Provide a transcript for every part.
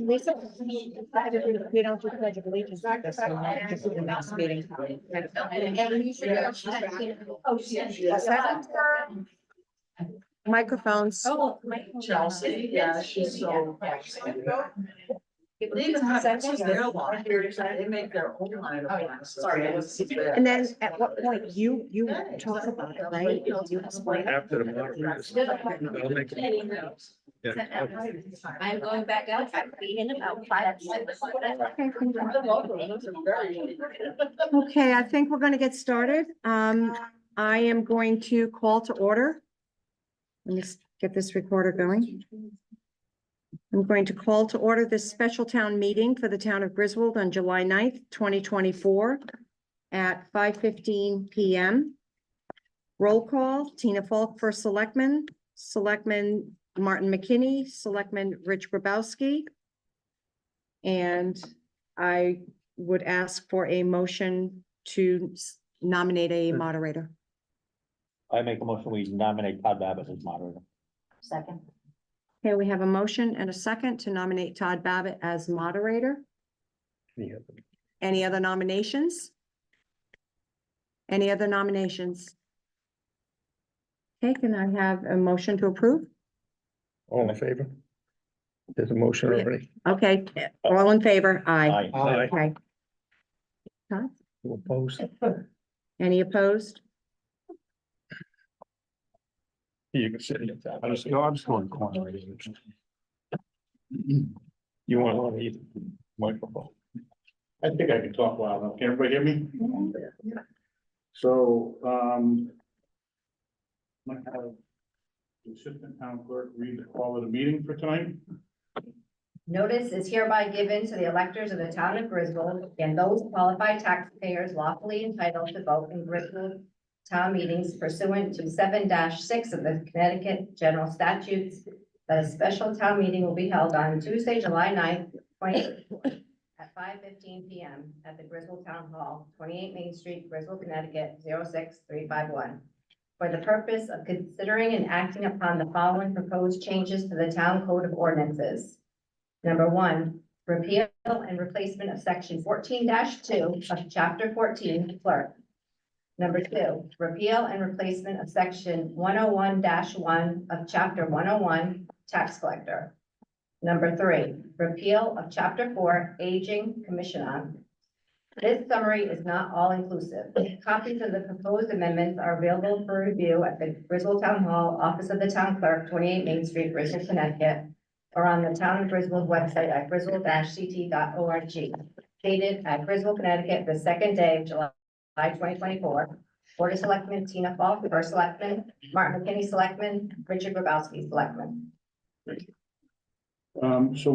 Lisa, we don't do pledge of allegiance this one, this is the next meeting. What's that? Microphones. Chelsea, yeah, she's so. They make their own line. Sorry, I was. And then at what point you talk about it, right? You explain. After the moderators. I'll make it. Yeah. I'm going back out, I'll be in about 5 minutes. Okay, I think we're gonna get started. I am going to call to order. Let me get this recorder going. I'm going to call to order this special town meeting for the town of Griswold on July 9th, 2024 at 5:15 PM. Roll call, Tina Falk, first selectman, Selectman Martin McKinney, Selectman Rich Grabowski. And I would ask for a motion to nominate a moderator. I make a motion, we nominate Todd Babbitt as moderator. Second. Okay, we have a motion and a second to nominate Todd Babbitt as moderator. Yeah. Any other nominations? Any other nominations? Okay, can I have a motion to approve? All in favor? There's a motion already. Okay, all in favor? Aye. Aye. Okay. Todd, You opposed? any opposed? You can sit in that. I'm just going corner. You want one of these microphone? I think I can talk loud enough. Can everybody hear me? So, might have the assistant town clerk read the call of the meeting for tonight. Notice is hereby given to the electors of the town of Griswold and those qualified taxpayers lawfully entitled to vote in Griswold town meetings pursuant to 7-6 of the Connecticut General Statutes that a special town meeting will be held on Tuesday, July 9th, 2024 at 5:15 PM at the Griswold Town Hall, 28 Main Street, Griswold, Connecticut, 06351. For the purpose of considering and acting upon the following proposed changes to the town code of ordinances. Number 1, repeal and replacement of section 14-2 of chapter 14 clerk. Number 2, repeal and replacement of section 101-1 of chapter 101 tax collector. Number 3, repeal of chapter 4 aging commission. This summary is not all inclusive. Copies of the proposed amendments are available for review at the Griswold Town Hall, Office of the Town Clerk, 28 Main Street, Griswold, Connecticut, or on the Town of Griswold website at griswold-ct.org. Dated at Griswold, Connecticut, the second day of July 2024. Board of Selectmen Tina Falk, first selectman, Martin McKinney, selectman, Richard Grabowski, selectman. So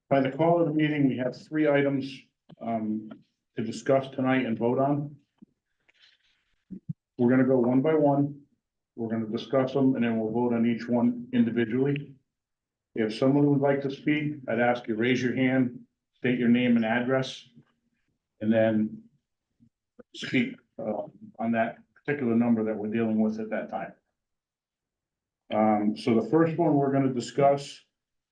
by the call of the meeting, we have 3 items to discuss tonight and vote on. We're gonna go one by one. We're gonna discuss them and then we'll vote on each one individually. If someone would like to speak, I'd ask you raise your hand, state your name and address, and then speak on that particular number that we're dealing with at that time. So the first one we're gonna discuss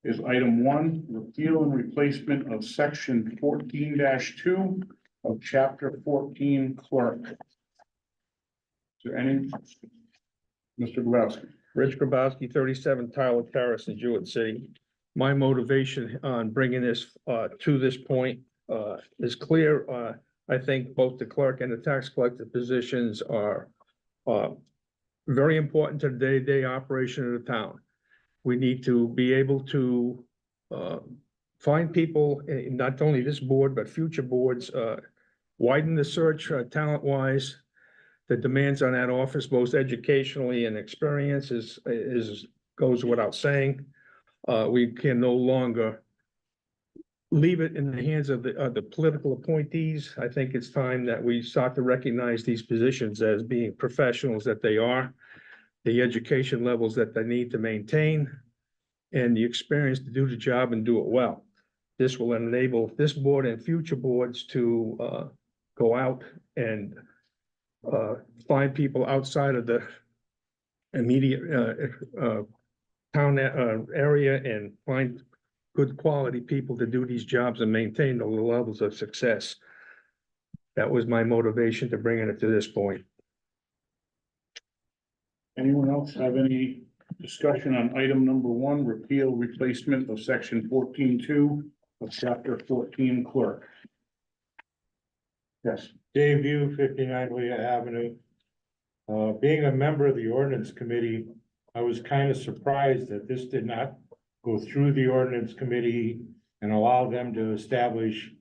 is item 1, repeal and replacement of section 14-2 of chapter 14 clerk. Is there any? Mr. Grabowski. Rich Grabowski, 37 Tyler Terrace in Jewett City. My motivation on bringing this to this point is clear. I think both the clerk and the tax collector positions are very important to the day-to-day operation of the town. We need to be able to find people, not only this board, but future boards, widen the search talent-wise. The demands on that office, both educationally and experience, goes without saying. We can no longer leave it in the hands of the political appointees. I think it's time that we start to recognize these positions as being professionals that they are, the education levels that they need to maintain, and the experience to do the job and do it well. This will enable this board and future boards to go out and find people outside of the immediate town area and find good quality people to do these jobs and maintain the levels of success. That was my motivation to bringing it to this point. Anyone else have any discussion on item number one, repeal replacement of section 14.2 of chapter 14 clerk? Yes. Dave View, 59 Leah Avenue. Being a member of the ordinance committee, I was kind of surprised that this did not go through the ordinance committee and allow them to establish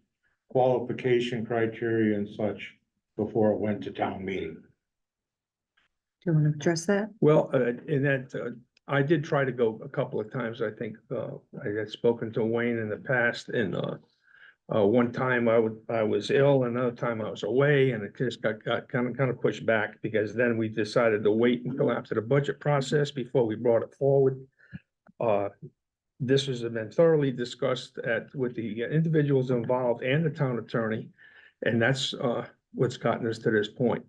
qualification criteria and such before it went to town meeting. Do you want to address that? Well, in that, I did try to go a couple of times, I think, I had spoken to Wayne in the past, and one time I was ill, another time I was away, and it just got kind of pushed back, because then we decided to wait until after the budget process before we brought it forward. This has been thoroughly discussed with the individuals involved and the town attorney, and that's what's gotten us to this point.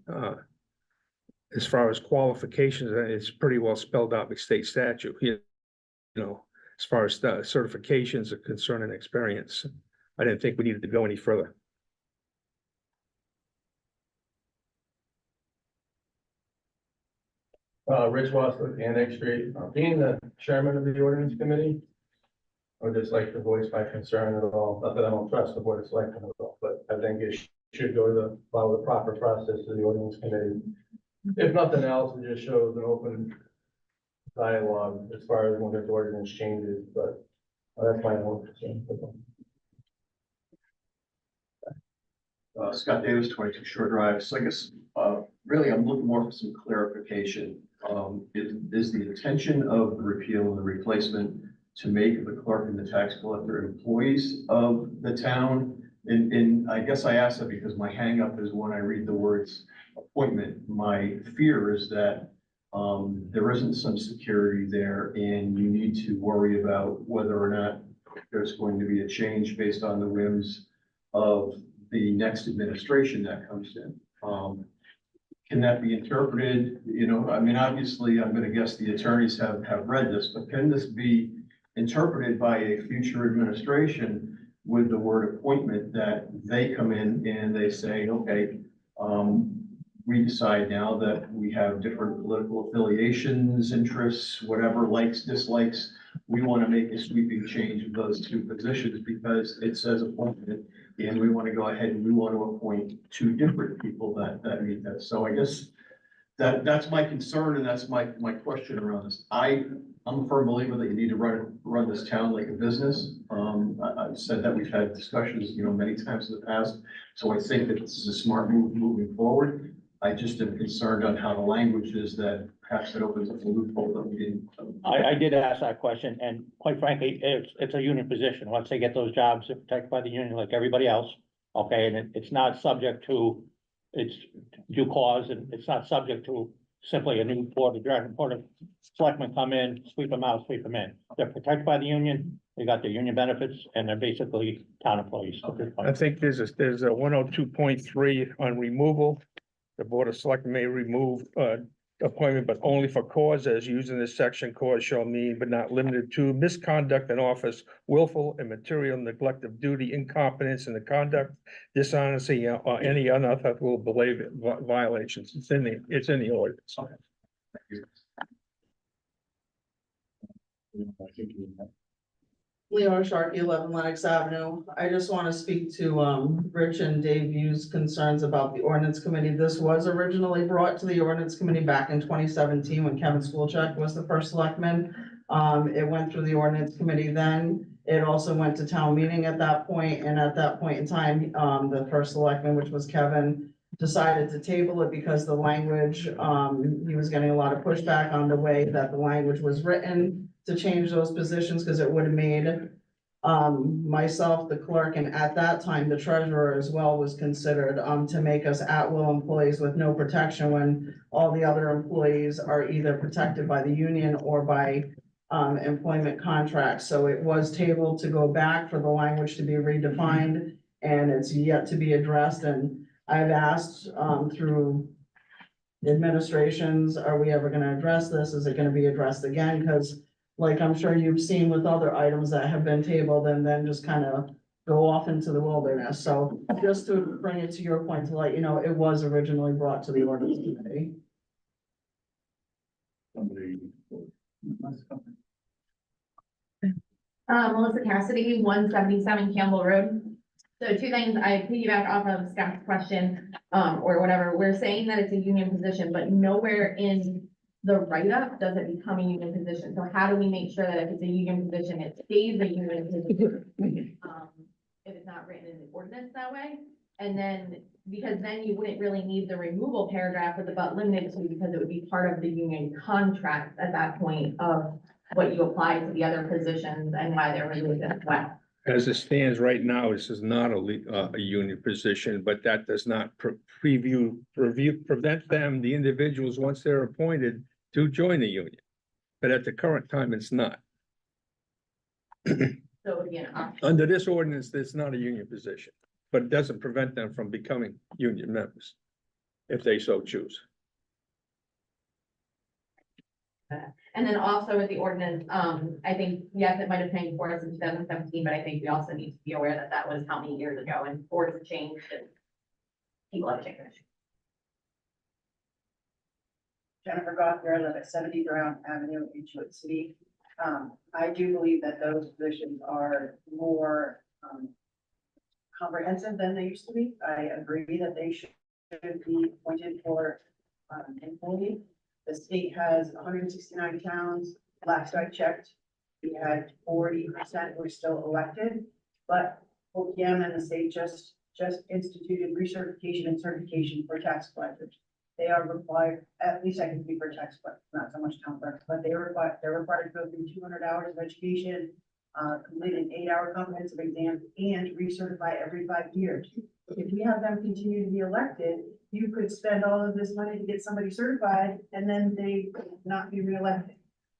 As far as qualifications, it's pretty well spelled out by state statute, you know, as far as the certifications are concerned and experience. I didn't think we needed to go any further. Rich Wasserman, Annex Street, being the chairman of the ordinance committee, I would just like to voice my concern at all, not that I don't trust the board of selectmen at all, but I think it should go to follow the proper process of the ordinance committee. If nothing else, it just shows an open dialogue as far as when there's ordinance changes, but that's my own concern. Scott Davis, 22 Shore Drive. So I guess, really, I'm looking more for some clarification. Is the intention of the repeal and the replacement to make the clerk and the tax collector employees of the town? And I guess I ask that because my hangup is when I read the words appointment, my fear is that there isn't some security there, and you need to worry about whether or not there's going to be a change based on the whims of the next administration that comes in. Can that be interpreted? You know, I mean, obviously, I'm going to guess the attorneys have read this, but can this be interpreted by a future administration with the word appointment, that they come in and they say, okay, we decide now that we have different political affiliations, interests, whatever, likes, dislikes. We want to make a sweeping change of those two positions because it says appointment, and we want to go ahead and we want to appoint two different people that meet that. So I guess that's my concern, and that's my question around this. I'm a firm believer that you need to run this town like a business. I've said that, we've had discussions, you know, many times in the past. So I think that this is a smart move moving forward. I just am concerned on how the language is, that perhaps it opens up a loophole that we didn't. I did ask that question, and quite frankly, it's a union position. Once they get those jobs, they're protected by the union like everybody else. Okay, and it's not subject to its due cause, and it's not subject to simply a new board of selectmen come in, sweep them out, sweep them in. They're protected by the union, they got their union benefits, and they're basically town employees at this point. I think there's a 102.3 on removal. The Board of Selectmen may remove appointment, but only for cause as used in this section. Cause shall mean, but not limited to, misconduct in office, willful and material neglect of duty, incompetence in the conduct, dishonesty, or any unethical violations. It's in the ordinance. Leora Sharkey, 11 Lennox Avenue. I just want to speak to Rich and Dave View's concerns about the ordinance committee. This was originally brought to the ordinance committee back in 2017 when Kevin Schoolcheck was the first selectman. It went through the ordinance committee then. It also went to town meeting at that point, and at that point in time, the first selectman, which was Kevin, decided to table it because the language, he was getting a lot of pushback on the way that the language was written to change those positions, because it would have made myself, the clerk, and at that time, the treasurer as well was considered to make us at-will employees with no protection, when all the other employees are either protected by the union or by employment contracts. So it was tabled to go back for the language to be redefined, and it's yet to be addressed. And I've asked, through administrations, are we ever gonna address this? Is it gonna be addressed again? Because like I'm sure you've seen with other items that have been tabled and then just kind of go off into the wilderness. So just to bring it to your point, to let you know, it was originally brought to the ordinance committee. Somebody. Melissa Cassidy, 177 Campbell Road. So two things, I piggyback off of Scott's question, or whatever, we're saying that it's a union position, but nowhere in the write-up does it become a union position. So how do we make sure that if it's a union position, it stays a union position? If it's not written in the ordinance that way, and then, because then you wouldn't really need the removal paragraph with the but limited to, because it would be part of the union contract at that point of what you apply to the other positions and why they're removed as well. As it stands right now, this is not a union position, but that does not prevent them, the individuals, once they're appointed, to join the union. But at the current time, it's not. So it would be an option. Under this ordinance, it's not a union position, but it doesn't prevent them from becoming union members if they so choose. And then also with the ordinance, I think, yes, it might have changed for us in 2017, but I think we also need to be aware that that was how many years ago, and boards have changed and people have changed. Jennifer Gothier, I live at 70 Brown Avenue in Jewett City. I do believe that those positions are more comprehensive than they used to be. I agree that they should be appointed for employee. The state has 169 towns. Last I checked, we had 40% were still elected, but OPM and the state just instituted recertification and certification for tax collectors. They are required, at least I can speak for tax collectors, not so much town clerks, but they're required to go through 200 hours of education, complete an 8-hour comprehensive exam, and recertify every 5 years. If we have them continue to be elected, you could spend all of this money to get somebody certified and then they not be reelected.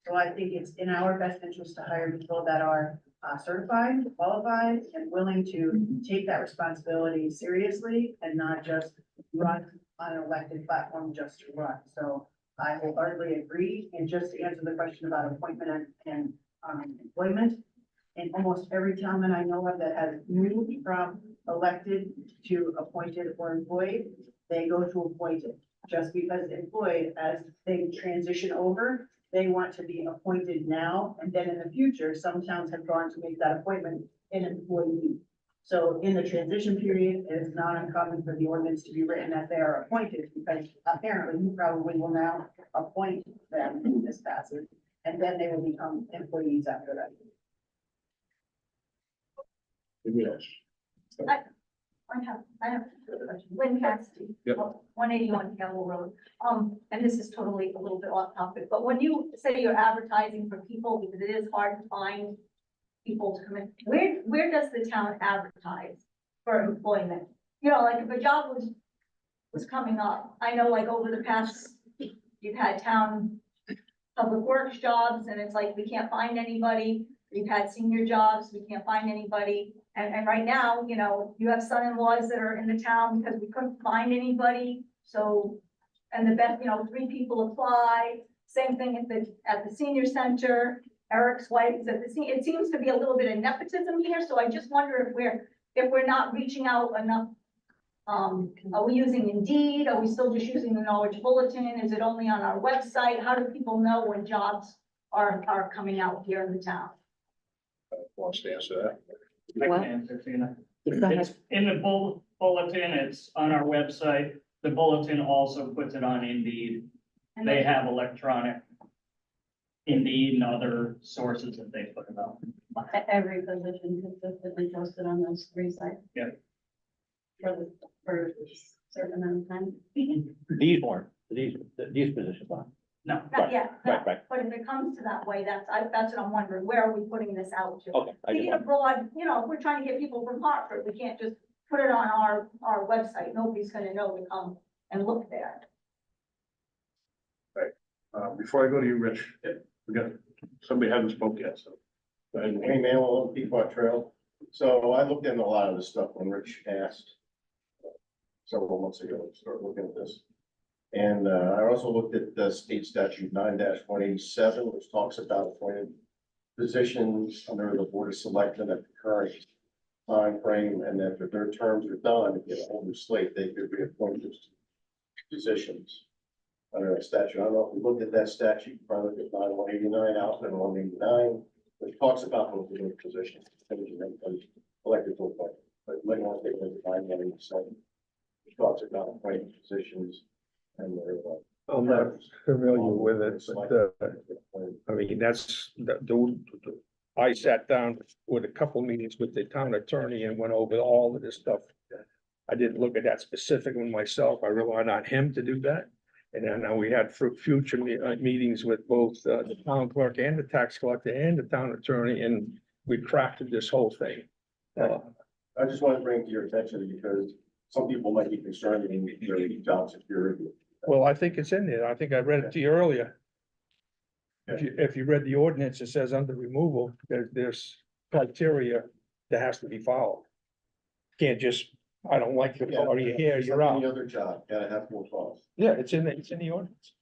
So I think it's in our best interest to hire people that are certified, qualified, and willing to take that responsibility seriously and not just run on an elected platform just to run. So I wholeheartedly agree. And just to answer the question about appointment and employment, in almost every town that I know of that has moved from elected to appointed or employed, they go to appointed. Just because employed, as they transition over, they want to be appointed now, and then in the future, some towns have gone to make that appointment an employee. So in the transition period, it is not uncommon for the ordinance to be written that they are appointed, because apparently you probably will now appoint them in this passage, and then they will become employees after that. Yes. I have a question. Lynn Cassidy. Yep. 181 Campbell Road. And this is totally a little bit off topic, but when you say you're advertising for people, because it is hard to find people to come in, where does the town advertise for employment? You know, like if a job was coming up, I know like over the past, you've had town public works jobs, and it's like, we can't find anybody. We've had senior jobs, we can't find anybody. And right now, you know, you have son-in-laws that are in the town because we couldn't find anybody. So, and the best, you know, 3 people apply. Same thing at the senior center. Eric's wife is at the it seems to be a little bit of nepotism here. So I just wonder if we're not reaching out enough. Are we using Indeed? Are we still just using the Knowledge Bulletin? Is it only on our website? How do people know when jobs are coming out here in the town? Wants to answer that. I Well, can answer, Tina. Go ahead. It's in the bulletin, it's on our website. The bulletin also puts it on Indeed. And They then- have electronic Indeed and other sources that they put it on. Every position consistently posted on those 3 sites. Yeah. For a certain amount of time. These weren't, these positions aren't. No, Not yet, no. Right. But if it comes to that way, that's what I'm wondering. Where are we putting this out to? Okay. I We just need a want- broad, you know, if we're trying to get people from Hartford, we can't just put it on our website. Nobody's gonna know to come and look there. Before I go to you, Rich, we got somebody hasn't spoke yet, so. And hey, man, well, Pequot Trail. So I looked into a lot of this stuff when Rich asked several months ago, to start looking at this. And I also looked at the state statute 9-187, which talks about appointed positions under the Board of Selectmen at the current time frame, and that if their terms are done, if you get a whole new slate, they could reappoint those positions under that statute. I don't know if we looked at that statute, probably look at 9-189 out and 189, which talks about those new positions, changing them from elected to appointed. But you might want to take a look at 9-187, which talks about appointed positions and their. I'm not familiar with it, but, I mean, I sat down with a couple meetings with the town attorney and went over all of this stuff. I didn't look at that specifically myself. I relied on him to do that. And then we had future meetings with both the town clerk and the tax collector and the town attorney, and we crafted this whole thing. I just want to bring it to your attention because some people might be concerned in their job security. Well, I think it's in there. I think I read it to you earlier. If you read the ordinance, it says under removal, there's criteria that has to be followed. Can't just, I don't like the color of your hair, you're Any out. other job, gotta have more calls. Yeah, it's in the ordinance.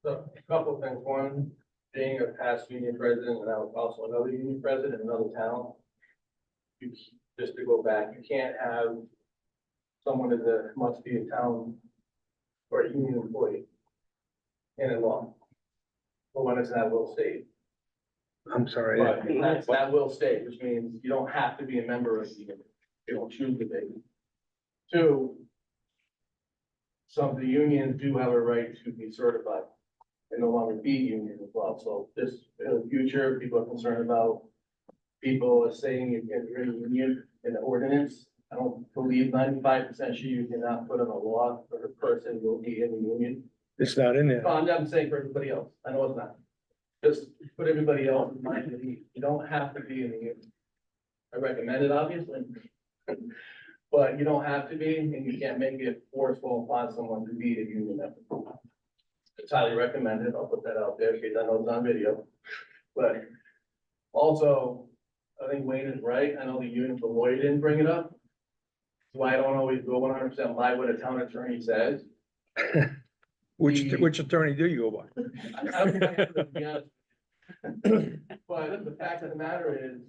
So a couple of things. One, being a past union president and I was also another union president in another town. Just to go back, you can't have someone that must be a town or a union employee in law. But when it's an at-will state, I'm sorry. but that's at-will state, which means you don't have to be a member of the union. You don't choose to be. Two, some of the unions do have a right to be certified and no longer be union as well. So this, in the future, people are concerned about people saying you can't be in a union in the ordinance. I don't believe 95% sure you cannot put in a law for a person who will be in the union. It's not in there. I'm saying for everybody else. I know it's not. Just put everybody else in mind that you don't have to be in the union. I recommend it, obviously. But you don't have to be, and you can't make it forceful upon someone to be a union member. It's highly recommended. I'll put that out there because I know it's on video. But also, I think Wayne is right. I know the union, the lawyer didn't bring it up. That's why I don't always go 100% by what a town attorney says. Which attorney do you go by? I don't think I have to be honest. But the fact of the matter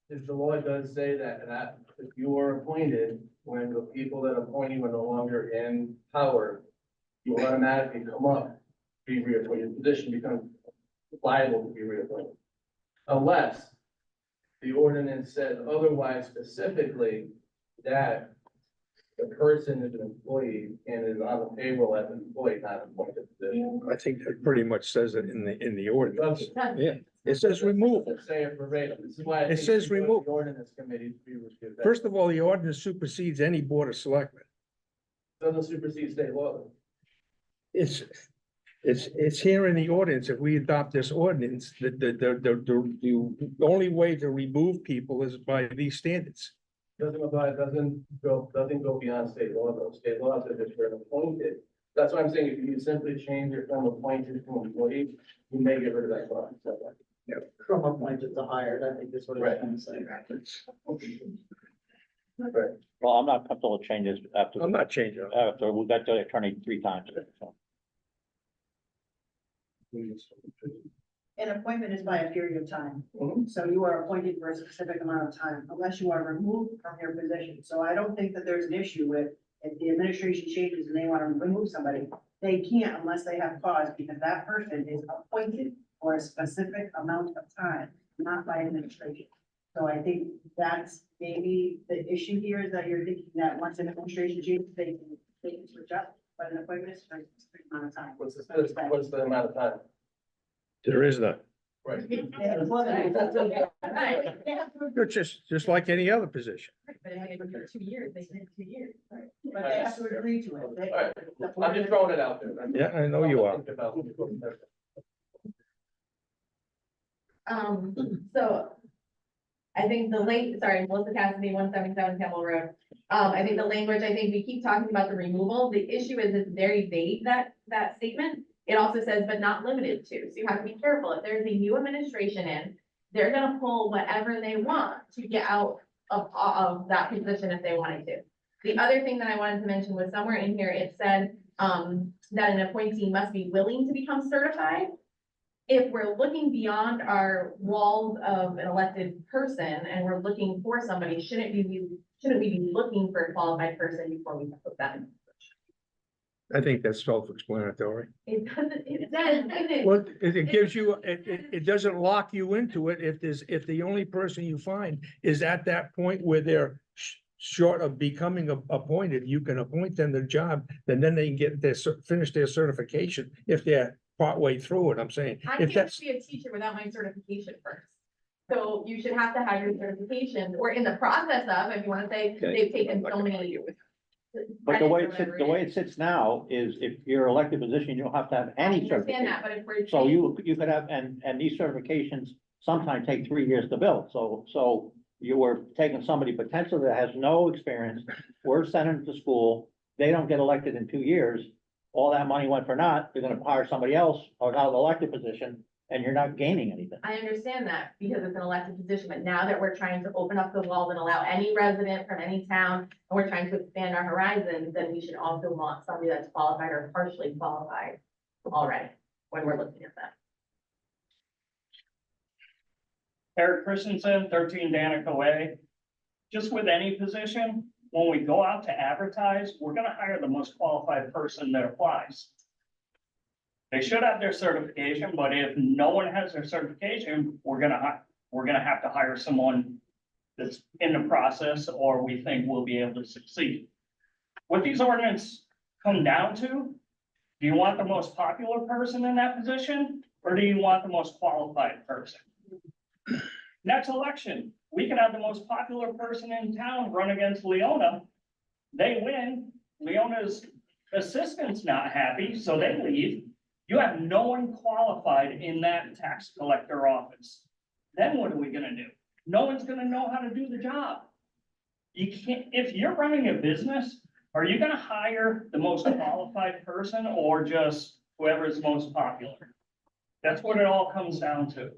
is the law does say that if you are appointed, when the people that appoint you are no longer in power, you automatically come up, be reappointed, position becomes liable to be reappointed. Unless the ordinance says otherwise specifically that the person is an employee and is on the payroll as an employee, not an appointed position. I think that pretty much says it in the ordinance. Yeah, it says removal. Let's say it verbatim. This is why. I It think says we go to remove. the Ordinance committee to be reviewed. First of all, the ordinance supersedes any board of selectmen. Doesn't supersede state law. It's here in the ordinance. If we adopt this ordinance, the only way to remove people is by these standards. Doesn't go beyond state law though. State law says if you're appointed. That's what I'm saying. If you simply change your from appointed to employee, you may get rid of that clause. From appointed to hired, I think is what Right. I'm trying to say. Right. Well, I'm not comfortable with changes after, I'm not changing it. after we got the attorney 3 times. So. An appointment is by a period of time. Mhm. So you are appointed for a specific amount of time unless you are removed from your position. So I don't think that there's an issue with if the administration changes and they want to remove somebody, they can't unless they have cause because that person is appointed for a specific amount of time, not by administration. So I think that's maybe the issue here is that you're thinking that once an administration changes, they can switch up, but an appointment is for a specific amount of time. What's the amount of time? There is none. Right. It's just like any other position. But they have to agree to it. They- All right. I'm just throwing it out there. Yeah, I know you are. Think about it. So I think sorry, Melissa Cassidy, 177 Campbell Road. I think the language, I think we keep talking about the removal. The issue is it's very vague, that statement. It also says, but not limited to, so you have to be careful, if there's a new administration in, they're gonna pull whatever they want to get out of that position if they wanted to. The other thing that I wanted to mention was somewhere in here, it said, that an appointee must be willing to become certified. If we're looking beyond our walls of an elected person and we're looking for somebody, shouldn't we be looking for a qualified person before we put them? I think that's self-explanatory. It doesn't, it says. Well, it gives you, it doesn't lock you into it if the only person you find is at that point where they're short of becoming appointed, you can appoint them to the job, and then they can get finish their certification if they're partway through it, I'm saying. I If can't that's, be a teacher without my certification first. So you should have to have your certification, or in the process of, if you wanna say, they've taken so many. But the way it credits or sits, whatever the way it sits now is if you're elected position, you don't have to have I any understand certification. that, but if we're. So you could have, and these certifications sometimes take 3 years to build, so you were taking somebody potentially that has no experience, we're sending them to school, they don't get elected in 2 years, all that money went for naught, you're gonna hire somebody else or out of the elected position, and you're not gaining anything. I understand that because it's an elected position, but now that we're trying to open up the walls and allow any resident from any town, and we're trying to expand our horizons, then we should also want somebody that's qualified or partially qualified already, when we're looking at that. Eric Christensen, 13 Danica Way. Just with any position, when we go out to advertise, we're gonna hire the most qualified person that applies. They should have their certification, but if no one has their certification, we're gonna have to hire someone that's in the process, or we think will be able to succeed. What these ordinances come down to, do you want the most popular person in that position, or do you want the most qualified person? Next election, we could have the most popular person in town run against Leona. They win, Leona's assistant's not happy, so they leave. You have no one qualified in that tax collector office. Then what are we gonna do? No one's gonna know how to do the job. You can't, if you're running a business, are you gonna hire the most qualified person or just whoever is most popular? That's what it all comes down to.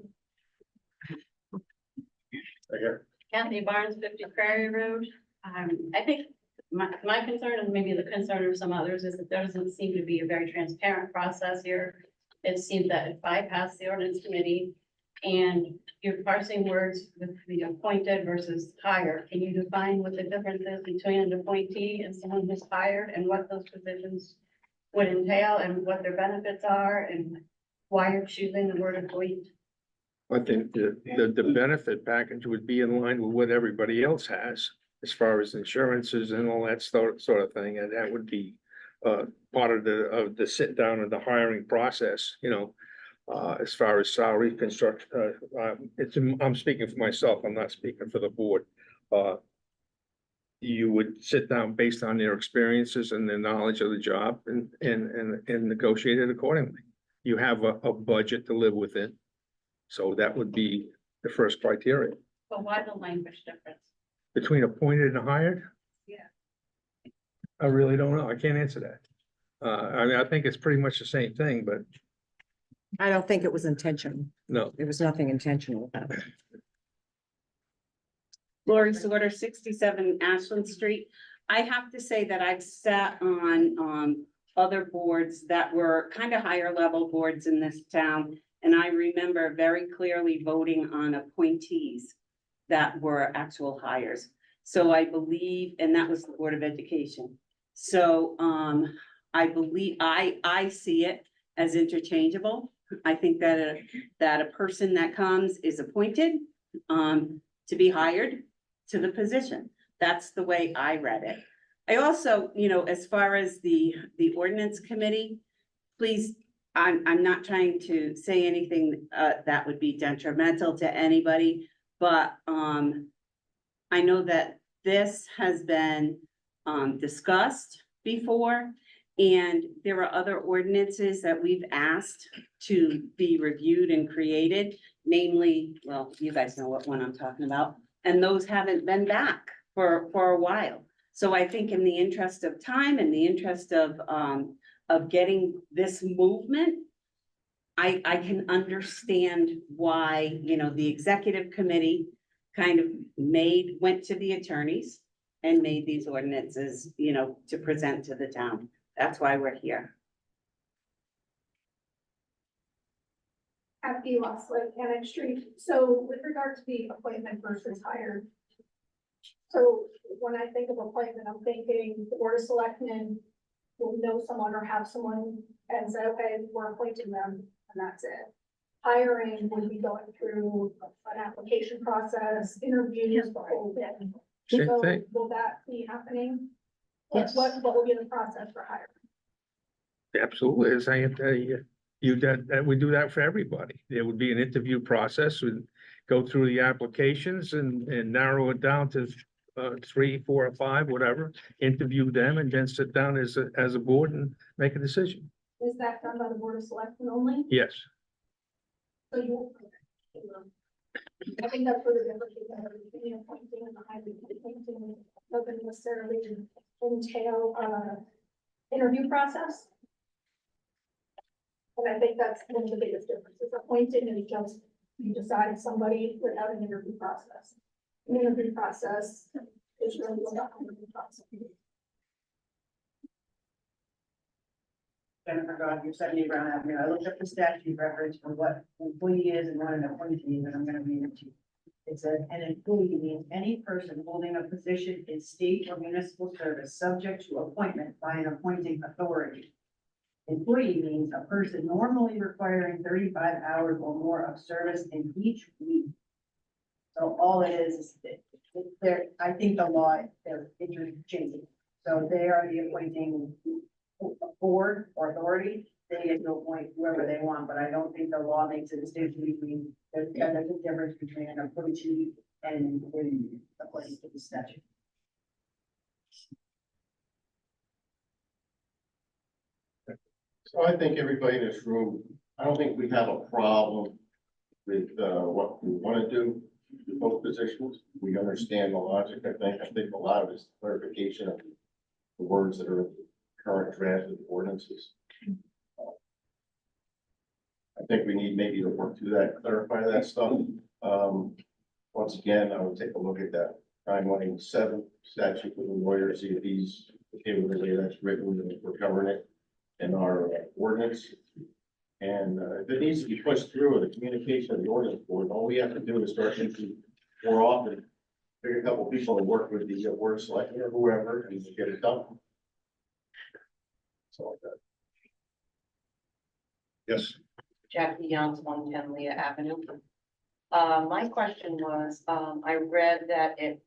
Kathy Barnes, 50 Prairie Road. I think my concern, and maybe the concern of some others, is that there doesn't seem to be a very transparent process here. It seems that it bypassed the ordinance committee, and you're parsing words with the appointed versus hired. Can you define what the difference is between an appointee and someone who's hired, and what those positions would entail, and what their benefits are, and why you're choosing the word appointee? I think the benefit package would be in line with what everybody else has as far as insurances and all that sort of thing, and that would be part of the sit down and the hiring process, you know. As far as salary construction, I'm speaking for myself, I'm not speaking for the board. You would sit down based on their experiences and their knowledge of the job and negotiate it accordingly. You have a budget to live within. So that would be the first criteria. But why the language difference? Between appointed and hired? Yeah. I really don't know. I can't answer that. I mean, I think it's pretty much the same thing, but I don't think it was intentional. no. There was nothing intentional about it. Lori Sorter, 67 Ashland Street. I have to say that I've sat on other boards that were kind of higher level boards in this town. And I remember very clearly voting on appointees that were actual hires. So I believe, and that was the Board of Education. So I believe, I see it as interchangeable. I think that a person that comes is appointed to be hired to the position. That's the way I read it. I also, you know, as far as the ordinance committee, please, I'm not trying to say anything that would be detrimental to anybody, but I know that this has been discussed before, and there are other ordinances that we've asked to be reviewed and created, namely, well, you guys know what one I'm talking about, and those haven't been back for a while. So I think in the interest of time and the interest of of getting this movement, I can understand why, you know, the executive committee kind of went to the attorneys and made these ordinances, you know, to present to the town. That's why we're here. Happy Lost Lake Annex Street. So with regard to the appointment versus hire. So when I think of appointment, I'm thinking the board of selectmen will know someone or have someone and say, okay, we're appointing them, and that's it. Hiring would be going through an application process, interviews, the whole thing. Same So thing. will that be happening? Yes. What will be the process for hiring? Absolutely, as I tell you, that we do that for everybody. There would be an interview process, we'd go through the applications and narrow it down to 3, 4, or 5, whatever, interview them and then sit down as a board and make a decision. Is that done by the board of selectmen only? Yes, So you. I think that's where the difference is, between appointing and the hiring. Appointing doesn't necessarily entail, interview process. And I think that's one of the biggest differences. Appointing and just, you decide somebody without an interview process. An interview process is really what the interview process. Jennifer God, you're 70 Brown Avenue. I looked up the statute reference for what employee is and what an appointee is, and I'm gonna read it to you. It said, an employee means any person holding a position in state or municipal service subject to appointment by an appointing authority. Employee means a person normally requiring 35 hours or more of service in each week. So all it is there, I think the law, they're interchanging. So they are the appointing board or authority, they get to appoint whoever they want, but I don't think the law makes a distinction between, there's a difference between an appointee and an employee according to the statute. So I think everybody in this room, I don't think we have a problem with, what we want to do with both positions. We understand the logic, I think a lot of it's clarification of the words that are in the current draft of the ordinances. I think we need maybe to work through that, clarify that stuff. Once again, I would take a look at that 917 statute with the lawyer, see if he's okay with the way that's written, and if we're covering it in our ordinance. And if it needs to be pushed through the communication of the ordinance board, all we have to do is start thinking more often, pick a couple people and work with the board of selectmen or whoever and get it done. So like that. Yes. Jackie Youngs, 110 Leah Avenue. My question was, I read that it,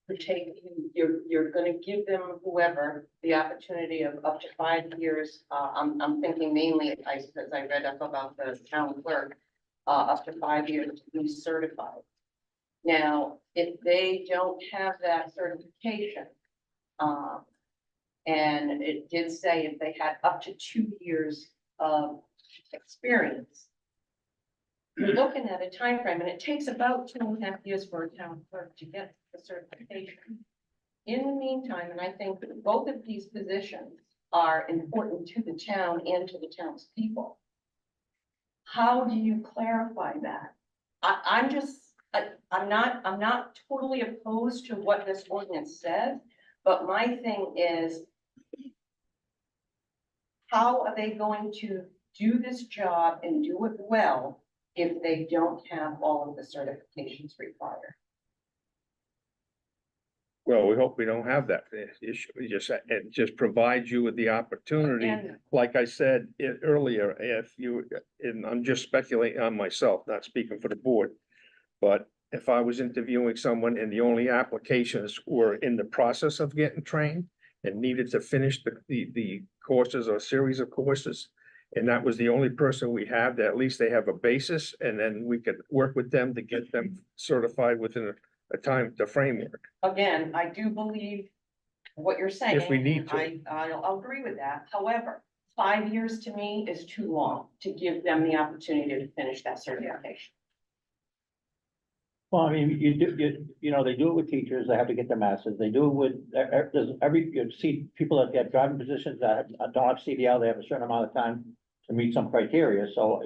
would take, you're gonna give them, whoever, the opportunity of up to 5 years. I'm thinking mainly, because I read up about the town clerk, up to 5 years to be certified. Now, if they don't have that certification, and it did say if they had up to 2 years of experience, you're looking at a time frame, and it takes about 2.5 years for a town clerk to get the certification. In the meantime, and I think that both of these positions are important to the town and to the townspeople. How do you clarify that? I'm not totally opposed to what this ordinance says, but my thing is, how are they going to do this job and do it well if they don't have all of the certifications required? well, we hope we don't have that issue. It just provides you with the opportunity. And- Like I said earlier, and I'm just speculating on myself, not speaking for the board. But if I was interviewing someone and the only applications were in the process of getting trained and needed to finish the courses or series of courses, and that was the only person we have, that at least they have a basis, and then we could work with them to get them certified within a time, the framework. Again, I do believe what you're saying. If we need to. I'll agree with that. However, 5 years to me is too long to give them the opportunity to finish that certification. Well, I mean, you know, they do it with teachers, they have to get their masters, they do it with, there's you see people that get driving positions that don't have CDL, they have a certain amount of time to meet some criteria, so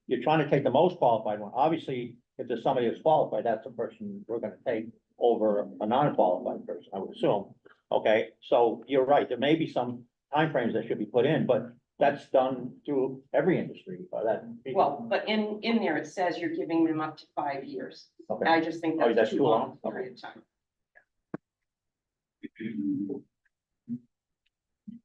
you're trying to take the most qualified one. Obviously, if there's somebody that's qualified, that's the person we're gonna take over a non-qualified person, I would assume. Okay, so you're right, there may be some timeframes that should be put in, but that's done through every industry, that. Well, but in there, it says you're giving them up to 5 years. Okay. I just think Oh, that's too long Okay. period of time.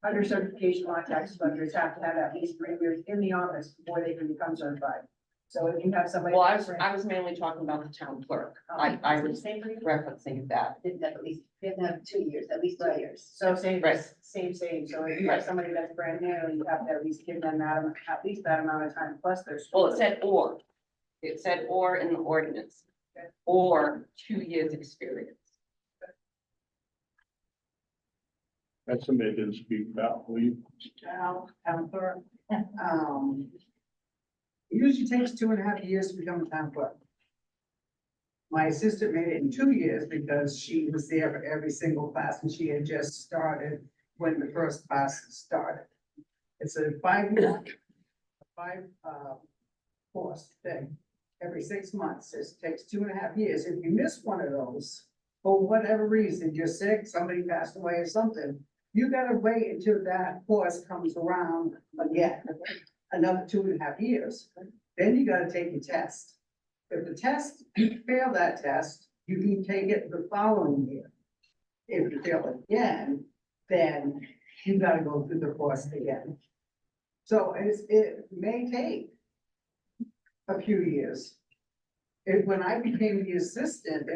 Under certification, law tax collectors have to have at least 3 years in the office before they can become certified. So if you have somebody. Well, I was mainly talking about the town clerk. I was Same for you? referencing that. Didn't have at least, they have to have 2 years, at least 2 years. So same, Right. same. So if you have somebody that's brand new, you have to at least give them that, at least that amount of time, plus their. Well, it said or. It said or in the ordinance. Or 2 years experience. That's somebody that didn't speak about, will you? Town clerk. It usually takes 2.5 years to become a town clerk. My assistant made it in 2 years because she was there for every single class and she had just started when the first class started. It's a 5-year, course thing, every 6 months. It takes 2.5 years. If you miss one of those, for whatever reason, you're sick, somebody passed away or something, you gotta wait until that course comes around again, another 2.5 years. Then you gotta take your test. If the test, you fail that test, you can take it the following year. If you fail it again, then you gotta go through the course again. So it may take a few years. When I became the assistant,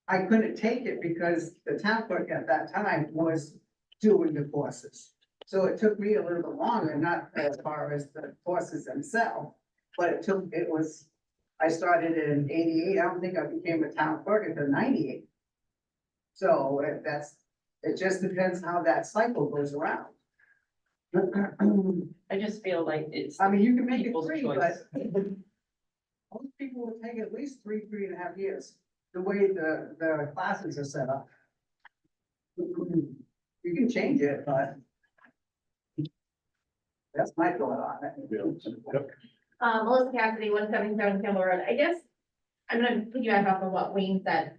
I couldn't take it because the town clerk at that time was doing the courses. So it took me a little bit longer, not as far as the courses themselves, but I started in 88. I don't think I became a town clerk until 98. So it just depends how that cycle goes around. I just feel like it's. I mean, you can make it people's 3, choice. but most people will take at least 3.5 years, the way the classes are set up. You can change it, but that's my thought on it. Melissa Cassidy, 177 Campbell Road. I guess I'm gonna piggyback off of what Wayne said.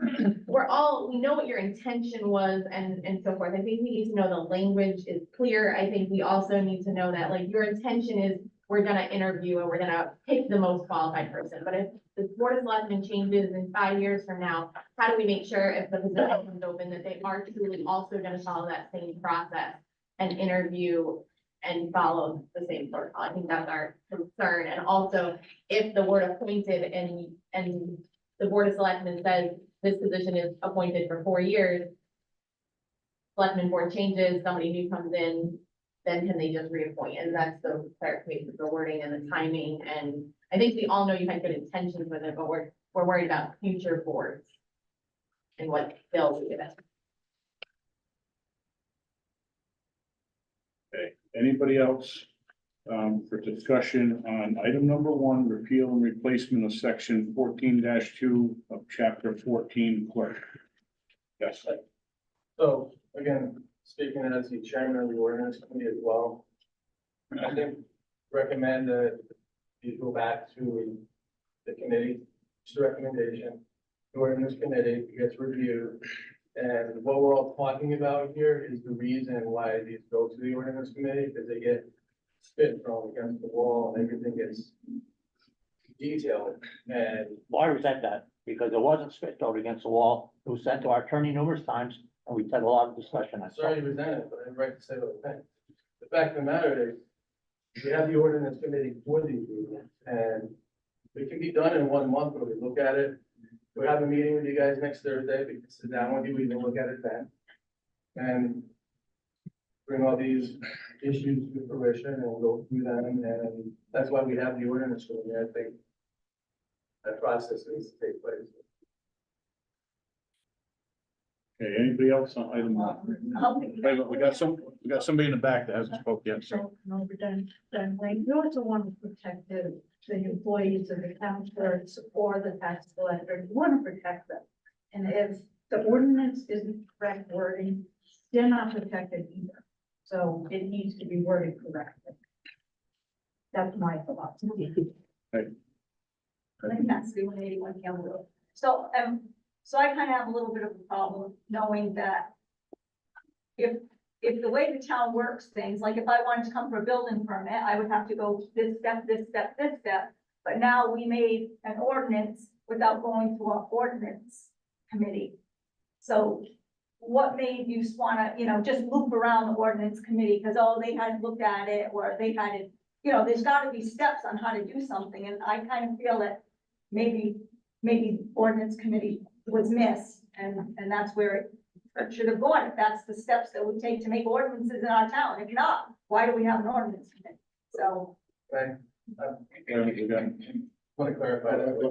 We know what your intention was and so forth. I think we need to know the language is clear. I think we also need to know that, like, your intention is we're gonna interview and we're gonna pick the most qualified person. But if the board of selectmen changes in 5 years from now, how do we make sure if the position comes open that they are truly also gonna follow that same process and interview and follow the same protocol? I think that's our concern. And also, if the board appointed and the board of selectmen says this position is appointed for 4 years, selectmen board changes, somebody new comes in, then can they just reappoint? And that's the clarification of the wording and the timing. And I think we all know you had good intentions with it, but we're worried about future boards and what they'll do. Okay, anybody else for discussion on item number 1, repeal and replacement of section 14-2 of chapter 14 clerk? Yes. So, again, speaking as the chairman of the ordinance committee as well, I think recommend that you go back to the committee, just a recommendation. The ordinance committee gets reviewed, and what we're all talking about here is the reason why these go to the ordinance committee, because they get spit thrown against the wall and everything gets detailed, and Well, I resent that, because it wasn't spit thrown against the wall, it was sent to our attorney numerous times, and we had a lot of discussion. I'm sorry you resent it, but I have the right to say what I think. The fact of the matter is, we have the ordinance committee for these reasons, and it can be done in 1 month where we look at it. We'll have a meeting with you guys next Thursday, we can sit down with you, we can look at it then. And bring all these issues to fruition and go through them, and that's why we have the ordinance committee. I think that process needs to take place. Okay, anybody else on item 1? Wait a minute, we got somebody in the back that hasn't spoke yet, so. No, but then, you also want to protect the the employees of the town clerks or the tax collector, you want to protect them. And if the ordinance isn't correct wording, they're not protected either. So it needs to be worded correctly. That's my philosophy. Right. I think that's the 181 Campbell Road. So, I kind of have a little bit of a problem knowing that if the way the town works things, like if I wanted to come for a building permit, I would have to go this step, this step, this step. But now we made an ordinance without going through our ordinance committee. So what made you wanna, just loop around the ordinance committee, because, oh, they hadn't looked at it, or they hadn't, there's gotta be steps on how to do something, and I kind of feel that maybe ordinance committee was missed, and that's where it should have gone, if that's the steps that would take to make ordinances in our town. If not, why do we have an ordinance committee? So, Right. Want to clarify that? He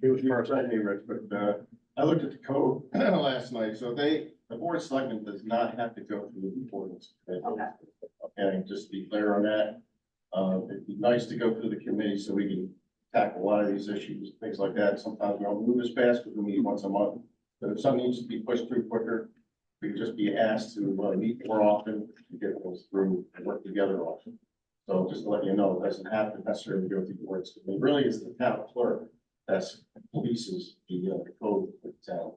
was first. Hey, Rich, but, I looked at the code last night, so the board of selectmen does not have to go through the ordinance. Okay. Okay, just to be clear on that. It'd be nice to go through the committee so we can tackle a lot of these issues, things like that. Sometimes we don't move as fast because we meet once a month. But if something needs to be pushed through quicker, we can just be asked to meet more often to get those through and work together often. So just to let you know, it doesn't have to necessarily go through the boards. I mean, really, it's the town clerk that's polices the code of the town.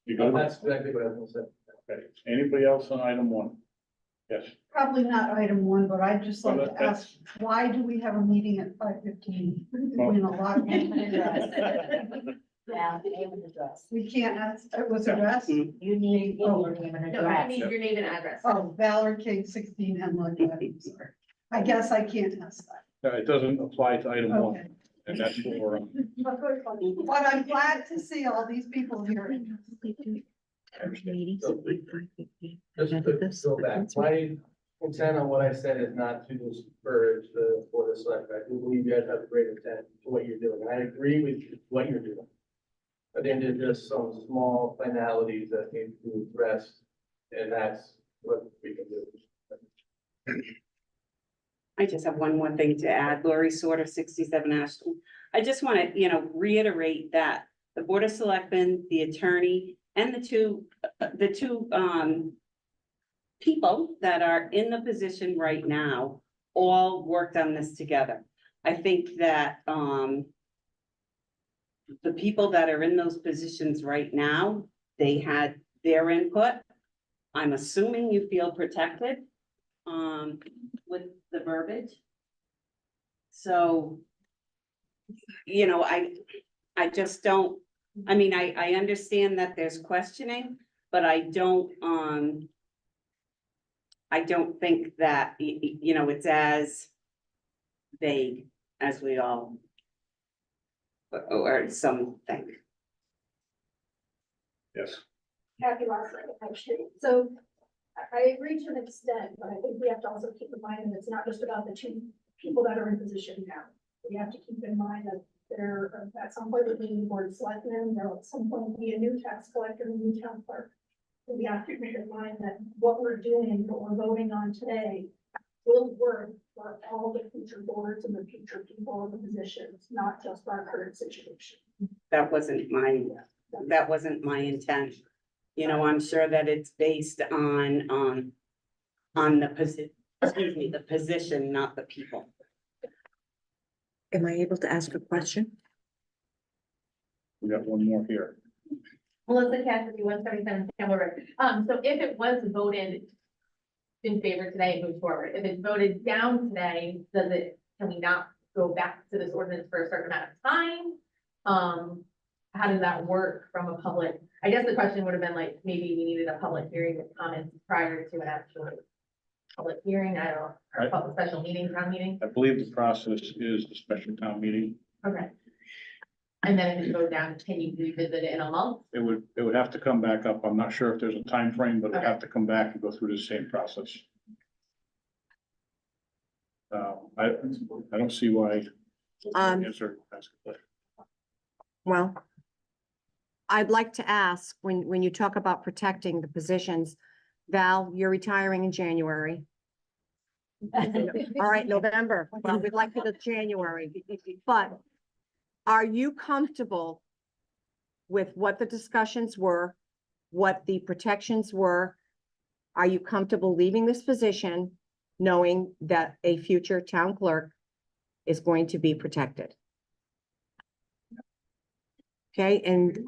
You got That's exactly what I was gonna say. Okay. Anybody else on item one? Yes. Probably not item one, but I'd just like Well, to that's- ask, why do we have a meeting at 5:15? When a lot of. Yeah, name and address. We can't ask, it was addressed? You need your name and No, I need your name and address. Oh, Valor King 16 Hemlock Avenue, sorry. I guess I can't ask that. It doesn't apply to item one, Okay. and that's what we're on. But I'm glad to see all these people here. Just to go back, my intent on what I said is not to discourage the board of selectmen. I do believe you guys have a great intent to what you're doing, and I agree with what you're doing. I think there's just some small finalities that need to be addressed, and that's what we can do. I just have one more thing to add. Lori Sorter, 67 Ashton. I just want to, reiterate that the Board of Selectmen, the attorney, and the two people that are in the position right now all worked on this together. I think that, the people that are in those positions right now, they had their input. I'm assuming you feel protected, with the verbiage. So, I just don't, I understand that there's questioning, but I don't think that, it's as vague as we all or some think. Yes. Kathy Larson, actually. So I agree to an extent, but I think we have to also keep in mind that it's not just about the two people that are in position now. We have to keep in mind that there, at some point, will be a board of selectmen, there will at some point be a new tax collector, and a new town clerk. We have to keep in mind that what we're doing, what we're voting on today will work for all the future boards and the future people in the positions, not just our current situation. That wasn't my intent. I'm sure that it's based on the the position, not the people. Am I able to ask a question? We got one more here. Melissa Cassidy, 177 Campbell Road. So if it was voted in favor today, it moves forward. If it's voted down today, can we not go back to this ordinance for a certain amount of time? How does that work from a public? I guess the question would have been like, maybe we needed a public hearing with comments prior to an actual public hearing, I don't know, or a public special meeting, town meeting. I believe the process is the special town meeting. Okay. And then if it goes down, can you revisit it in a month? It would have to come back up. I'm not sure if there's a time frame, but it would have to come back and go through the same process. I don't see why. Answer. Ask a question. Well, I'd like to ask, when you talk about protecting the positions, Val, you're retiring in January. All right, November. Well, we'd like it to January, but are you comfortable with what the discussions were, what the protections were? Are you comfortable leaving this position, knowing that a future town clerk is going to be protected? Okay, and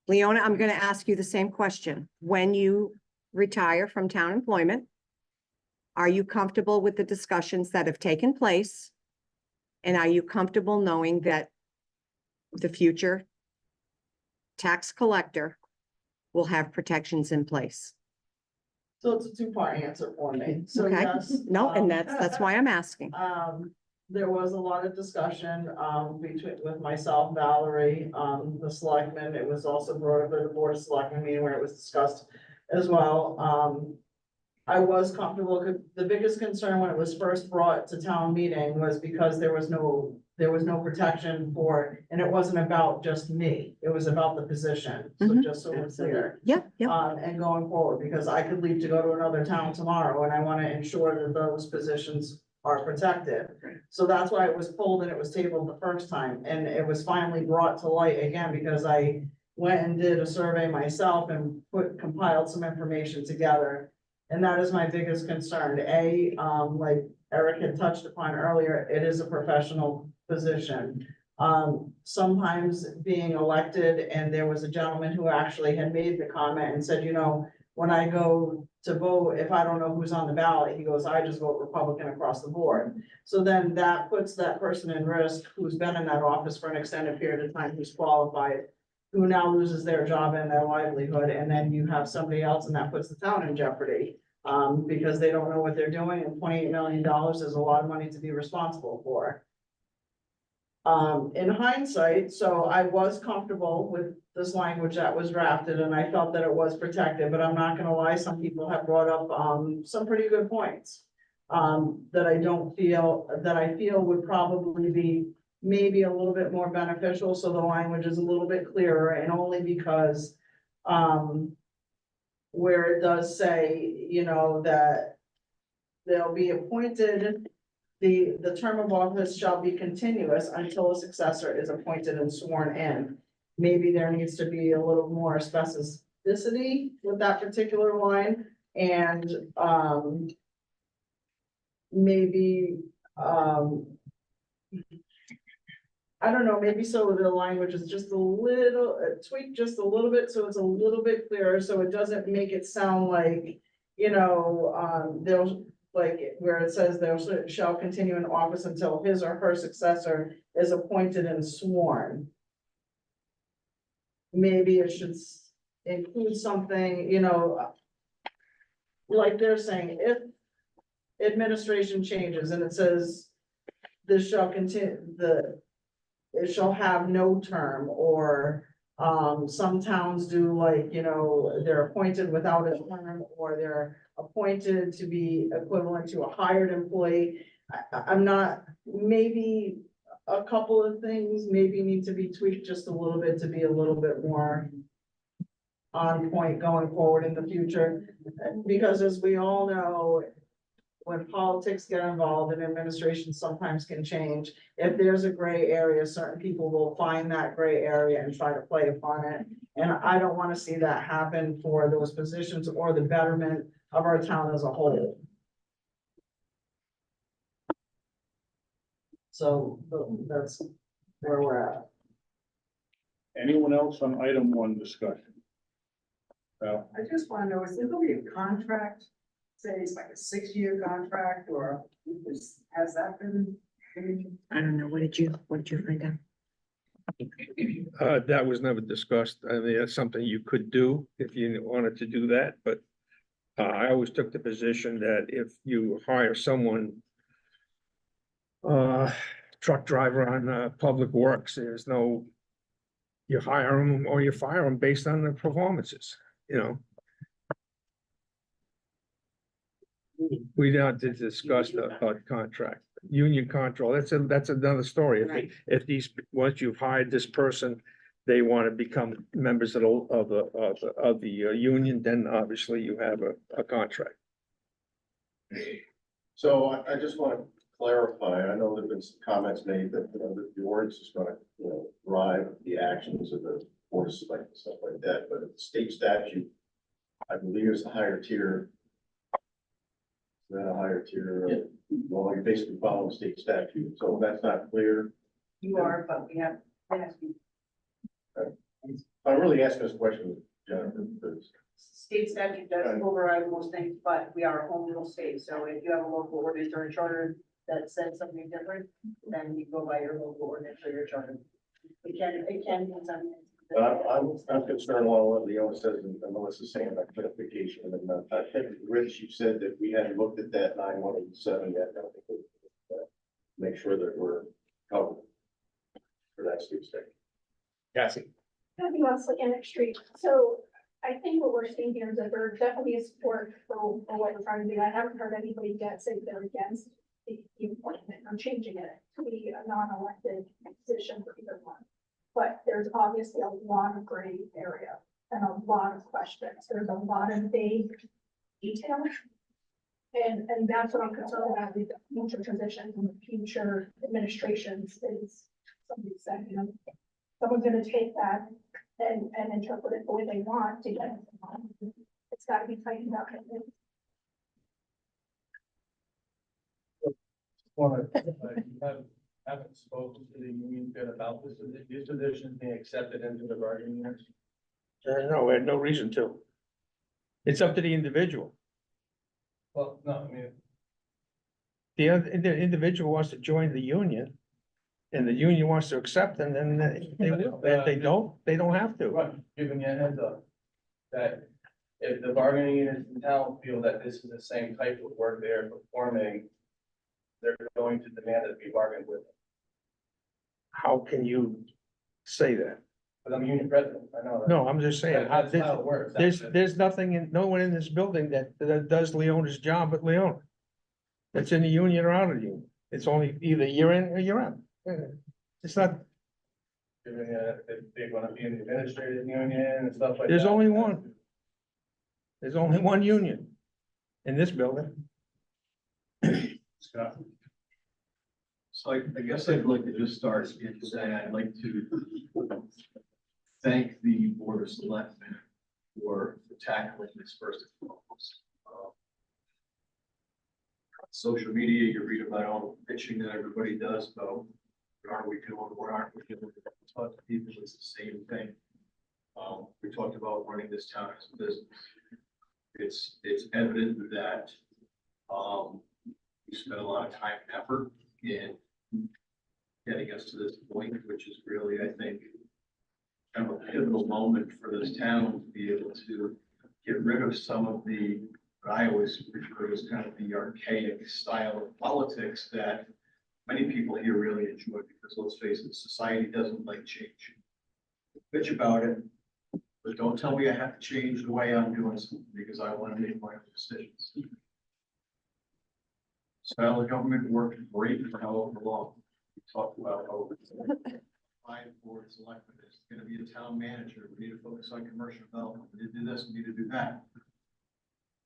Leona, I'm gonna ask you the same question. When you retire from town employment, are you comfortable with the discussions that have taken place? And are you comfortable knowing that the future tax collector will have protections in place? So it's a two-part answer for me. So Okay, yes. no, and that's why I'm asking. There was a lot of discussion, with myself, Valerie, the selectmen. It was also brought up at the board of selectmen meeting where it was discussed as well. I was comfortable, 'cause the biggest concern when it was first brought to town meeting was because there was no protection for, and it wasn't about just me. It was about the position. So Mhm. just so we're clear. Yeah, yeah. And going forward, because I could leave to go to another town tomorrow and I want to ensure that those positions are protected. So that's why it was pulled and it was tabled the first time, and it was finally brought to light again because I went and did a survey myself and compiled some information together. And that is my biggest concern. Like Eric had touched upon earlier, it is a professional position. Sometimes being elected, and there was a gentleman who actually had made the comment and said, when I go to vote, if I don't know who's on the ballot, he goes, I just vote Republican across the board. So then that puts that person in risk who's been in that office for an extended period of time, who's qualified, who now loses their job and their livelihood, and then you have somebody else, and that puts the town in jeopardy. Because they don't know what they're doing, and $28 million is a lot of money to be responsible for. In hindsight, so I was comfortable with this language that was drafted, and I felt that it was protected, but I'm not gonna lie, some people have brought up, some pretty good points. That I feel would probably be maybe a little bit more beneficial, so the language is a little bit clearer, and only because, where it does say, that they'll be appointed, the term of office shall be continuous until a successor is appointed and sworn in. Maybe there needs to be a little more specificity with that particular line, and, maybe, I don't know, maybe so the language is just a little, tweaked just a little bit, so it's a little bit clearer, so it doesn't make it sound like, they'll, like, where it says there shall continue in office until his or her successor is appointed and sworn. Maybe it should include something, like they're saying, if administration changes and it says this shall continue, it shall have no term, or, some towns do like, they're appointed without a term, or they're appointed to be equivalent to a hired employee. I'm not, maybe a couple of things maybe need to be tweaked just a little bit to be a little bit more on point going forward in the future, because as we all know, when politics get involved and administration sometimes can change, if there's a gray area, certain people will find that gray area and try to play upon it. And I don't want to see that happen for those positions or the betterment of our town as a whole. So that's where we're at. Anyone else on item 1 discussion? Well, I just want to know, is there going to be a contract? Say it's like a 6-year contract, or has that been? I don't know. What did you find out? That was never discussed. I mean, that's something you could do if you wanted to do that, but I always took the position that if you hire someone, truck driver on, public works, there's no, you hire them or you fire them based on their performances, We don't to discuss the contract, union control, that's another story. Right. If these, once you've hired this person, they want to become members of the union, then obviously you have a contract. So I just want to clarify, I know there've been some comments made that, that the ordinance is gonna, drive the actions of the board of select and stuff like that, but the state statute, I believe is the higher tier. Is that a higher tier? Well, you're basically following state statute, so that's not clear. You are, but we have, it has to be I'm really asking this question, Jennifer, because state statute does override most things, but we are a home rule state, so if you have a local ordinance or a charter that says something different, then you go by your local ordinance or your charter. It can be something. but I'm concerned along what Leona says and Melissa's saying about clarification, and I think, Rich, you said that we hadn't looked at that 9187 yet. I don't think we make sure that we're covered for that state statute. Cassie? Happy Wesley, Annex Street. So I think what we're seeing here is that there definitely is support for what we're trying to do. I haven't heard anybody yet say they're against the appointment or changing it to be a non-elected position for either one. But there's obviously a lot of gray area and a lot of questions. There's a lot of vague detail. And that's what I'm concerned about with the future transitions and the future administrations is somebody said, someone's gonna take that and interpret it the way they want to get it. It's gotta be tightened up. Haven't spoken to the union bit about this, these positions being accepted into the bargaining units. No, we had no reason to. It's up to the individual. Well, no, I mean, The individual wants to join the union. And the union wants to accept them, then they will. If they don't have to. right, giving you a heads up. That if the bargaining units in town feel that this is the same type of work they are performing, they're going to demand it be bargained with. How can you say that? But I'm union president, I know that. No, I'm just saying, That's how it works. there's nothing no one in this building that does Leona's job but Leona. That's in the union or out of the union. It's only either you're in or you're out. It's not, Giving if they're gonna be in the administrative union and stuff like that. there's only one. There's only one union in this building. Scott? So I guess I'd like to just start and say I'd like to thank the Board of Selectmen for tackling this first and foremost. Social media, you read about all the bitching that everybody does about what are we doing, what aren't we doing. Talk to people, it's the same thing. We talked about running this town as a business. It's evident that we spent a lot of time and effort in getting us to this point, which is really, I think, kind of a pivotal moment for this town to be able to get rid of some of the, what I always refer to as kind of the archaic style of politics that many people here really enjoy, because let's face it, society doesn't like change. Bitch about it, but don't tell me I have to change the way I'm doing something because I want to make my own decisions. Style of government worked great for however long. We talked about how five boards elected, there's going to be a town manager. We need to focus on commercial development. We need to do this, we need to do that.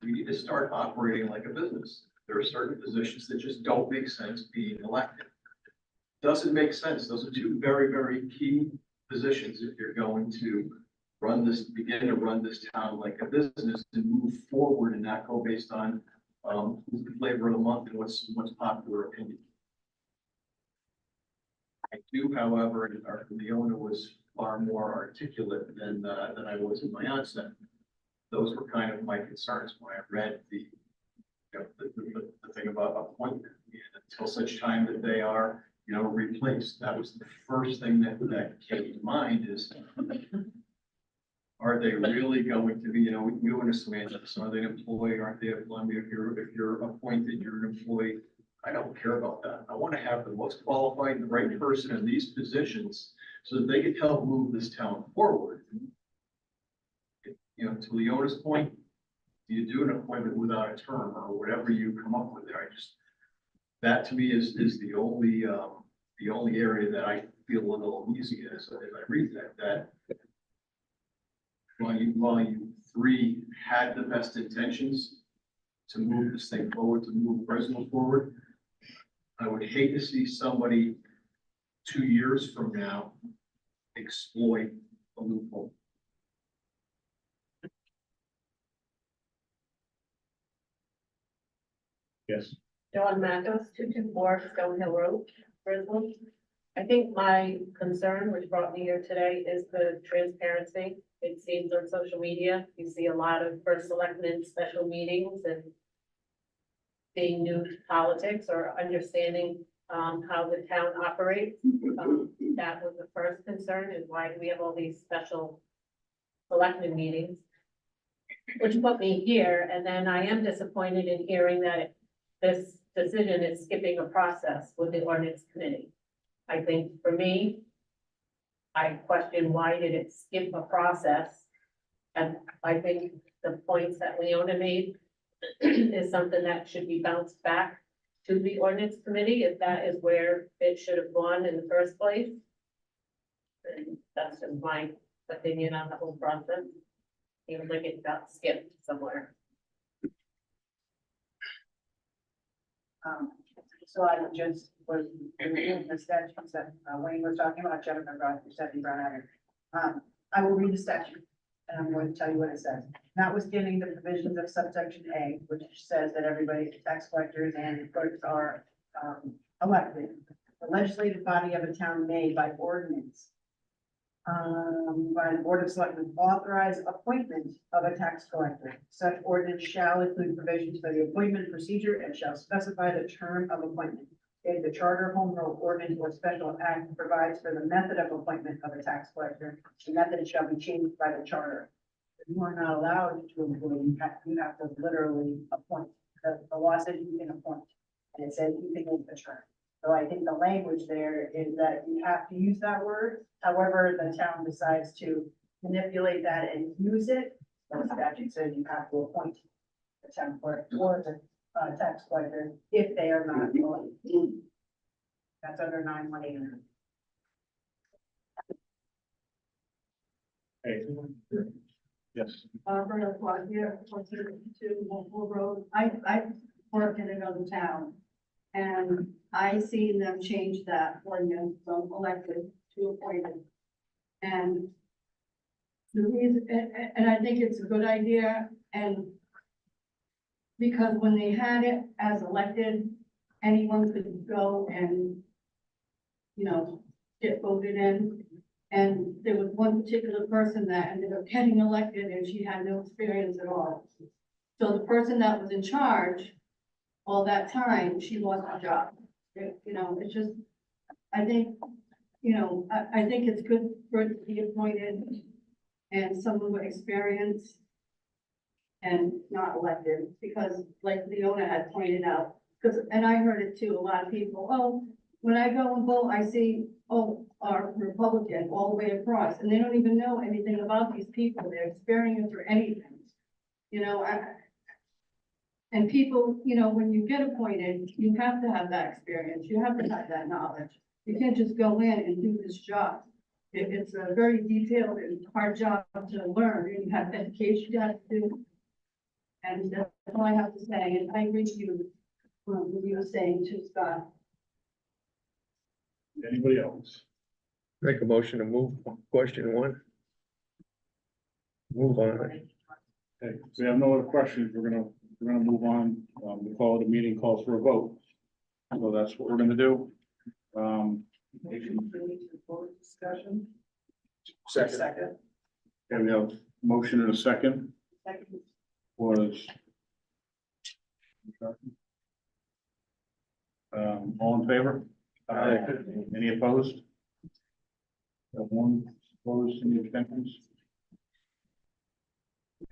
We need to start operating like a business. There are certain positions that just don't make sense being elected. Doesn't make sense. Those are two very, very key positions if you're going to run this, begin to run this town like a business and move forward and not go based on who's the flavor of the month and what's popular opinion. I do, however, and our Leona was far more articulate than I was in my onset. Those were kind of my concerns when I read the thing about appointment. And until such time that they are, replaced. That was the first thing that came to mind is, are they really going to be, we can go into semantics. Are they an employee? Aren't they an employee? If you're appointed, you're an employee. I don't care about that. I want to have the most qualified, the right person in these positions so that they can help move this town forward. To Leona's point, do you do an appointment without a term or whatever you come up with there? That to me is the only area that I feel a little uneasy as I read that while you three had the best intentions, to move this thing forward, to move Breslow forward. I would hate to see somebody 2 years from now exploit a loophole. Yes. Dawn Matos, 224 Stonehill Road, Brisbane. I think my concern, which brought me here today, is the transparency. It seems on social media, you see a lot of first selectmen special meetings and being new to politics or understanding how the town operates. That was the first concern, is why do we have all these special selectmen meetings? Which put me here, and then I am disappointed in hearing that this decision is skipping a process with the ordinance committee. I think for me, I question why did it skip a process? And I think the points that Leona made is something that should be bounced back to the ordinance committee, if that is where it should have gone in the first place. And that's just my opinion on the whole process. Seems like it got skipped somewhere. So I just was reading the statutes that Wayne was talking about, Jennifer brought, Stephanie Brown. I will read the statute, and I'm going to tell you what it says. Notwithstanding the provisions of subsection A, which says that everybody, tax collectors and clerks are elected, the legislative body of a town may, by ordinance, by the Board of Selectmen, authorize appointment of a tax collector. Such ordinance shall include provisions for the appointment procedure and shall specify the term of appointment. If the charter, home rule ordinance, or special act provides for the method of appointment of a tax collector, the method shall be changed by the charter. If you are not allowed to employ, you have to literally appoint. The law says you can appoint, and it says you can make the term. So I think the language there is that you have to use that word. However, the town decides to manipulate that and use it. The statute says you have to appoint the town clerk or the tax collector if they are not employed. That's under 918. Hey. Yes. Barbara Clark here, 22 Mobile Road. I work in another town. And I seen them change that ordinance from elected to appointed. And the reason, and I think it's a good idea, and because when they had it as elected, anyone could go and, you know, get voted in. And there was one particular person that ended up getting elected and she had no experience at all. So the person that was in charge all that time, she lost her job. You know, it's just, I think, you know, I think it's good for it to be appointed and someone with experience and not elected, because like Leona had pointed out, because, and I heard it too, a lot of people, oh, when I go and vote, I see, oh, our Republican all the way across, and they don't even know anything about these people, their experience or anything. You know, and people, you know, when you get appointed, you have to have that experience, you have to have that knowledge. You can't just go in and do this job. It's a very detailed and hard job to learn, and you have education you have to do. And that's all I have to say, and I agree with you, what you were saying too, Scott. Anybody else? Make a motion to move question one. Move on. Okay, we have no other questions. We're gonna move on. The call of the meeting calls for a vote. So that's what we're gonna do. Discussion. Second. Okay, we have motion and a second. Was. All in favor? Aye. Any opposed? Got one opposed, any abstentions?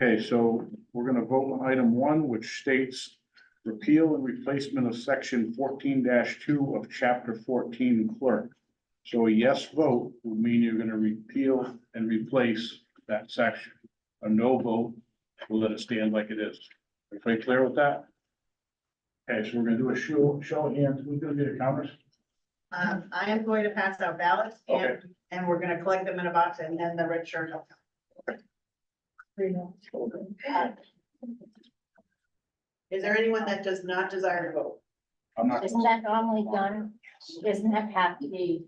Okay, so we're gonna vote on item one, which states repeal and replacement of section 14-2 of chapter 14 clerk. So a yes vote would mean you're gonna repeal and replace that section. A no vote will let it stand like it is. Everybody clear with that? Okay, so we're gonna do a show of hands. Who's gonna be the counters? I am going to pass out ballots and we're gonna collect them in a box and then the red shirt. Is there anyone that does not desire to vote? I'm not, Isn't that normally done? Doesn't that have to be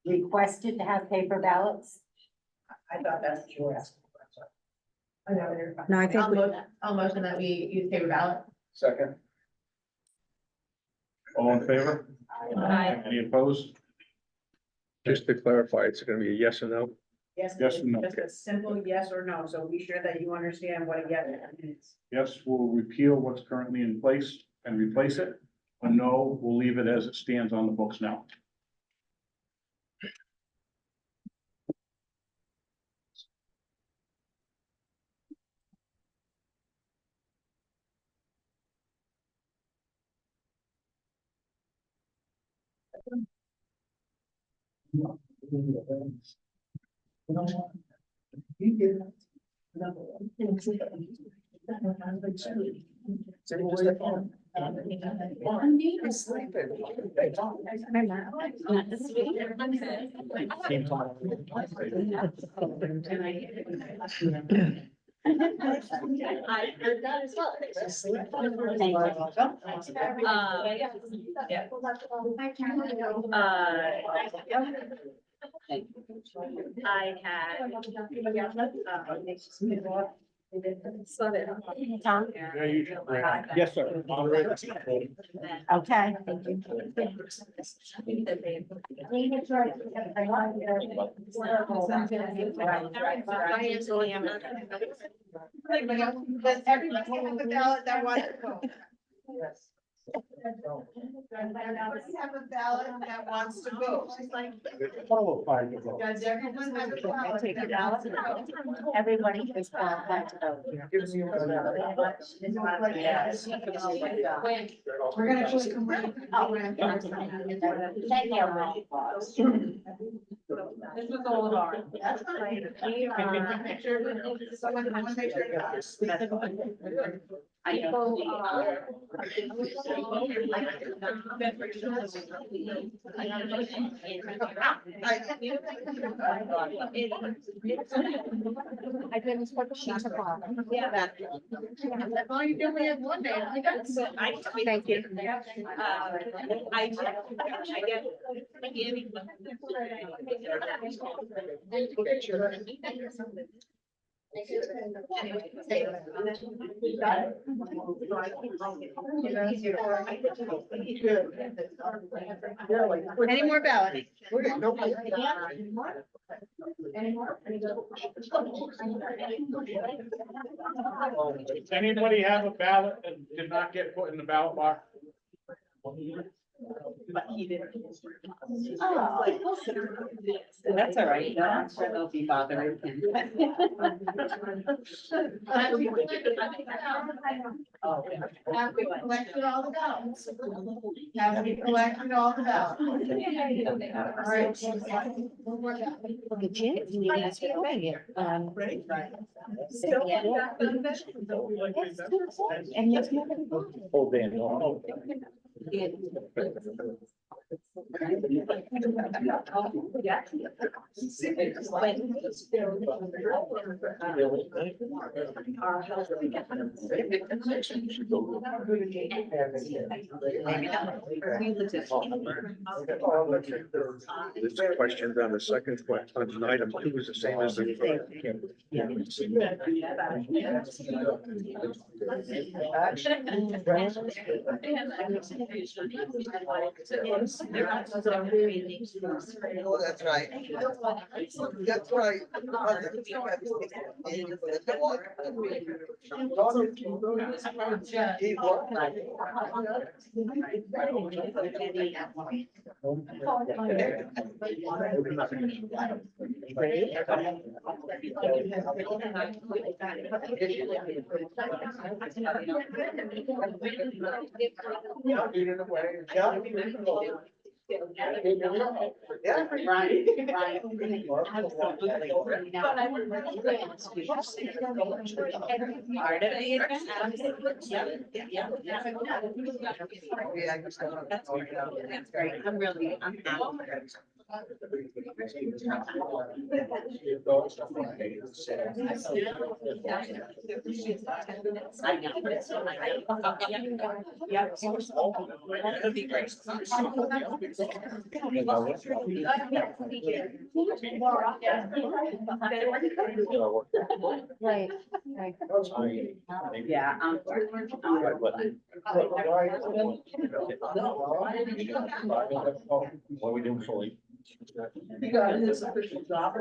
requested to have paper ballots? I thought that's what you were asking. No, I think, I'll motion that we use paper ballot. Second. all in favor? Aye. Any opposed? Just to clarify, it's gonna be a yes or no? Yes, Yes or no? just a simple yes or no, so be sure that you understand what a yes is. Yes, we'll repeal what's currently in place and replace it. A no, we'll leave it as it stands on the books now. I heard that as well. I had. Tom? Yeah, you should bring it. Yes, sir. Okay. Does everybody have a ballot that wants to vote? Yes. Have a ballot that wants to vote. Does everyone have a ballot? Take your ballot. Everybody is qualified to vote. We're gonna just come right. Thank you. This was all of ours. That's fine. Make sure, someone make sure. I didn't put the sheets of all. Yeah. All you do is one day. Thank you. Any more balloting? Anybody have a ballot that did not get put in the ballot box? That's all right, no, I'm sure they'll be bothering him. Have we collected all the ballots? Have we collected all the ballots? All right. Look at you. You guys are over here. Right. And there's nobody. Hold on. There's questions on the second question, on item 2 is the same as the Oh, that's right. That's right. Yeah, right, right. That's great, I'm happy. Right, right. Yeah, What are we doing fully? You got this official job.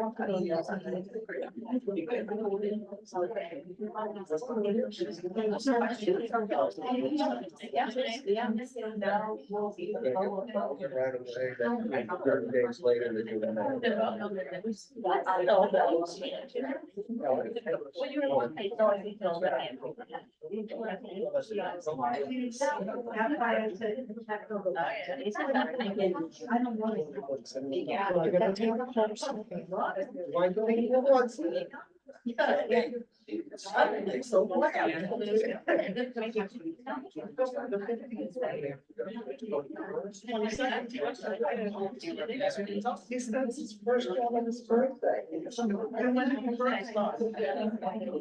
His first job on his birthday.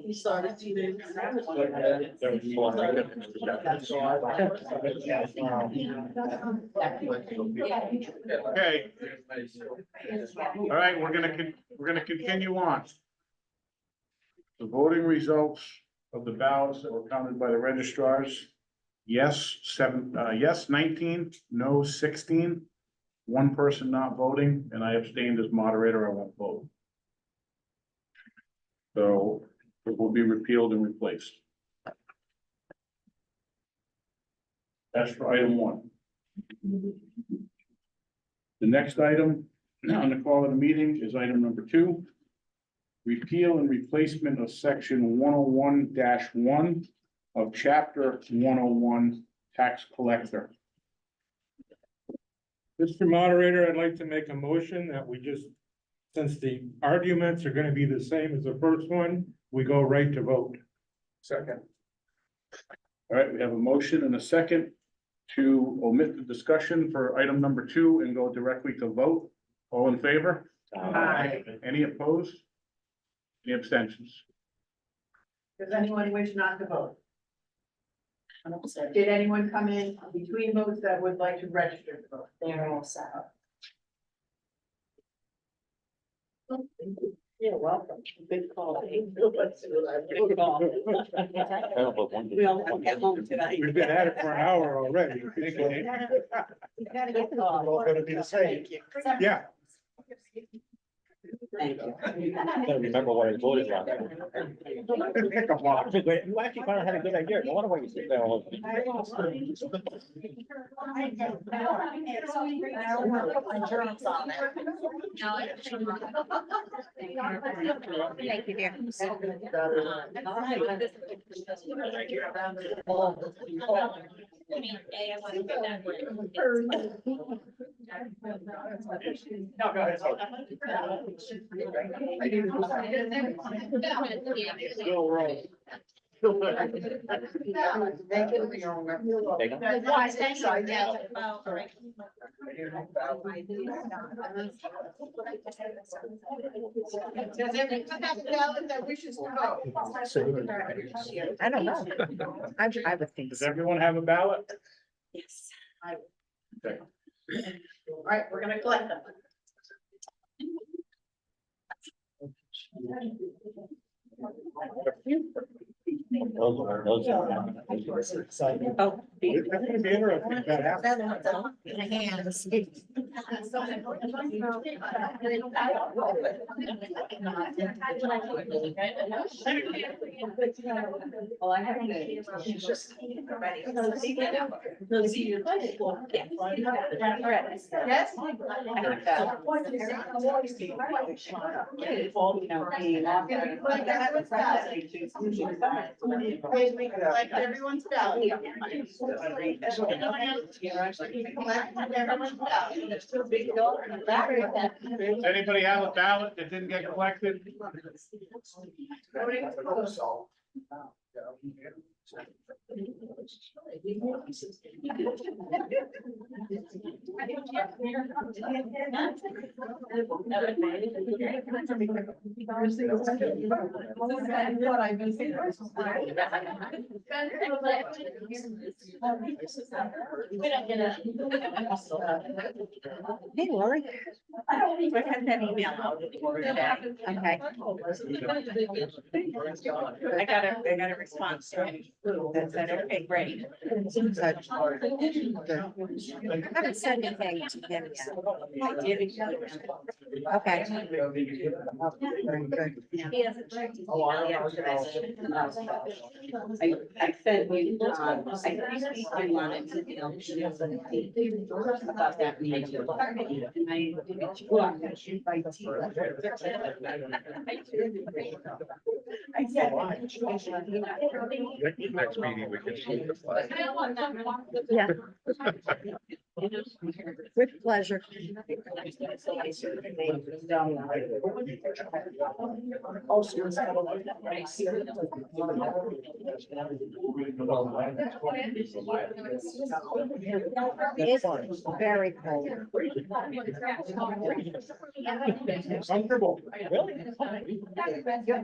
He started 2 days. Okay, all right, we're gonna continue on. The voting results of the ballots that were counted by the registrars. Yes, 19, no 16. One person not voting, and I abstained as moderator, I won't vote. So it will be repealed and replaced. That's for item 1. The next item on the call of the meeting is item number 2. Repeal and replacement of section 101-1 of chapter 101 tax collector. Mr. Moderator, I'd like to make a motion that we just, since the arguments are gonna be the same as the first one, we go right to vote. Second. All right, we have a motion and a second to omit the discussion for item number 2 and go directly to vote. All in favor? Aye. Any opposed? Any abstentions? Does anyone wish not to vote? Did anyone come in between votes that would like to register to vote? They're all set up. You're welcome. Good call. Good call. We all want to get home tonight. We've been at it for an hour already. You gotta get the All gonna be the same. Yeah. Thank you. Gotta remember what I voted last time. Pick a block. You actually kind of had a good idea. No wonder why you sit there all. Thank you, dear. No, go ahead. Still wrong. Thank you for your. Does everyone have a ballot that wishes to vote? I don't know. I would think Does so. everyone have a ballot? Yes. Okay. All right, we're gonna collect them. Those are. Oh. It'd be interesting if that happened. Well, I have to. She's just. Ready. Yes. Collect everyone's ballot. Does anybody have a ballot that didn't get collected? Hey, Lori. I sent that email out. Okay. I got a response that said, okay, great. I haven't said anything to him yet. I did. Okay. Very good. He hasn't checked his email yet today. I sent you, I think you wanted to know about that meeting. And I. Next meeting, we can see the flag. Yeah. With pleasure. It's very cold. Comfortable. You're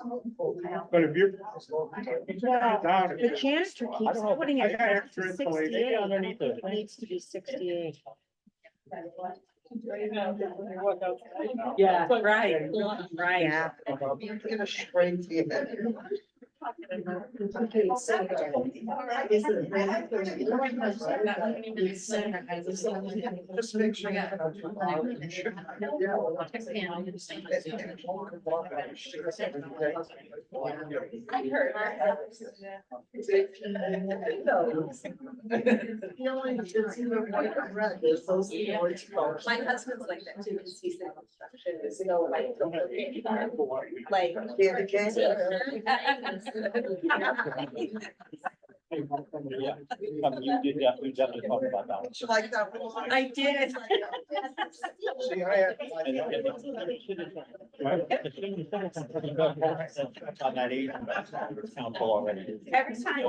comfortable. But if you're. Well, the janitor keeps putting I it got back extra to insulation. 68. Underneath it. It needs to be 68. Yeah, right, right. Yeah. Just make sure. I heard. My husband's like that too, because he's in construction, is no like. Like. Yeah, you definitely talk about that one. Like that. I did. See, I had. On that age, council already. Every time,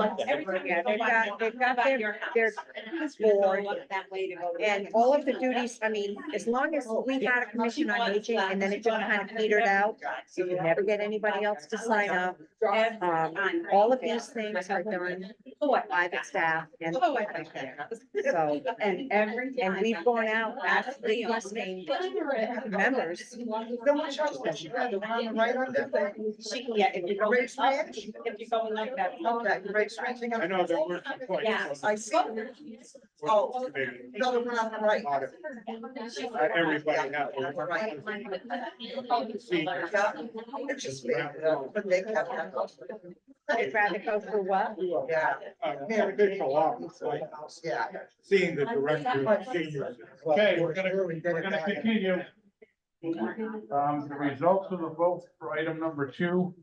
yeah, they've got their board that way to go. And all of the duties, I mean, as long as we had a commission on aging and then it just kind of petered out, you could never get anybody else to sign up. All of these things are done by the staff and so, and we've gone out actually listening members. Then what shows that she had the one on the right on that thing? Yeah, if you're going Race up, ranch? if you're going like that. Okay, race ranching. I know there were some points. Yeah. I see. Oh, no, the one on the right. Everybody has. Right. See, Yeah, it's just me, but they kept that. I'd rather go through what? Yeah. Official office, like, Yeah. seeing the director of seniors. Okay, we're gonna continue. The results of the vote for item number 2.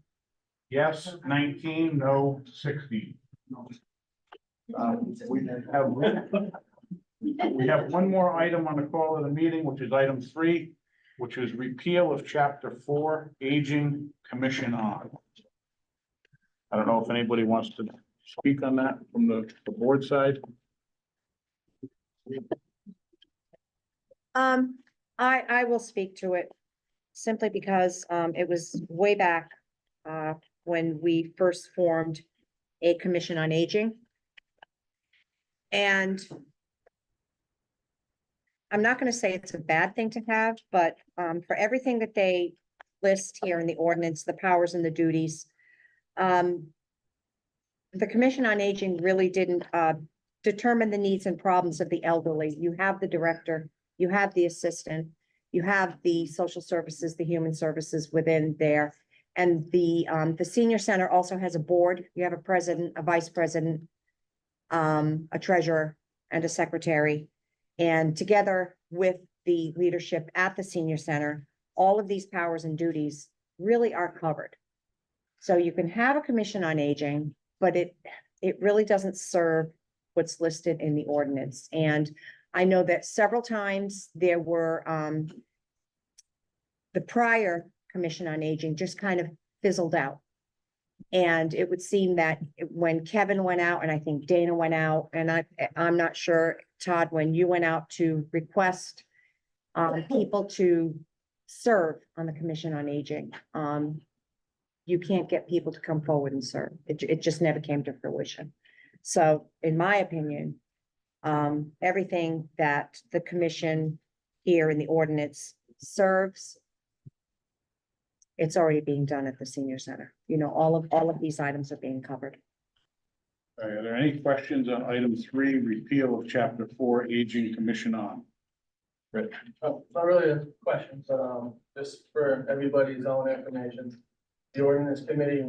Yes, 19, no, 16. We have one more item on the call of the meeting, which is item 3, which is repeal of chapter 4, aging commission on. I don't know if anybody wants to speak on that from the board side. I will speak to it simply because, it was way back, when we first formed a commission on aging. And I'm not gonna say it's a bad thing to have, but, for everything that they list here in the ordinance, the powers and the duties, the Commission on Aging really didn't, determine the needs and problems of the elderly. You have the director, you have the assistant, you have the social services, the human services within there. And the senior center also has a board. You have a president, a vice president, a treasurer and a secretary. And together with the leadership at the senior center, all of these powers and duties really are covered. So you can have a commission on aging, but it really doesn't serve what's listed in the ordinance. And I know that several times there were, the prior commission on aging just kind of fizzled out. And it would seem that when Kevin went out, and I think Dana went out, and I'm not sure, Todd, when you went out to request people to serve on the Commission on Aging, you can't get people to come forward and serve. It just never came to fruition. So in my opinion, everything that the commission here in the ordinance serves, it's already being done at the senior center. You know, all of these items are being covered. All right, are there any questions on item 3, repeal of chapter 4, aging commission on? Rich? Oh, not really a question, but, just for everybody's own information. The ordinance committee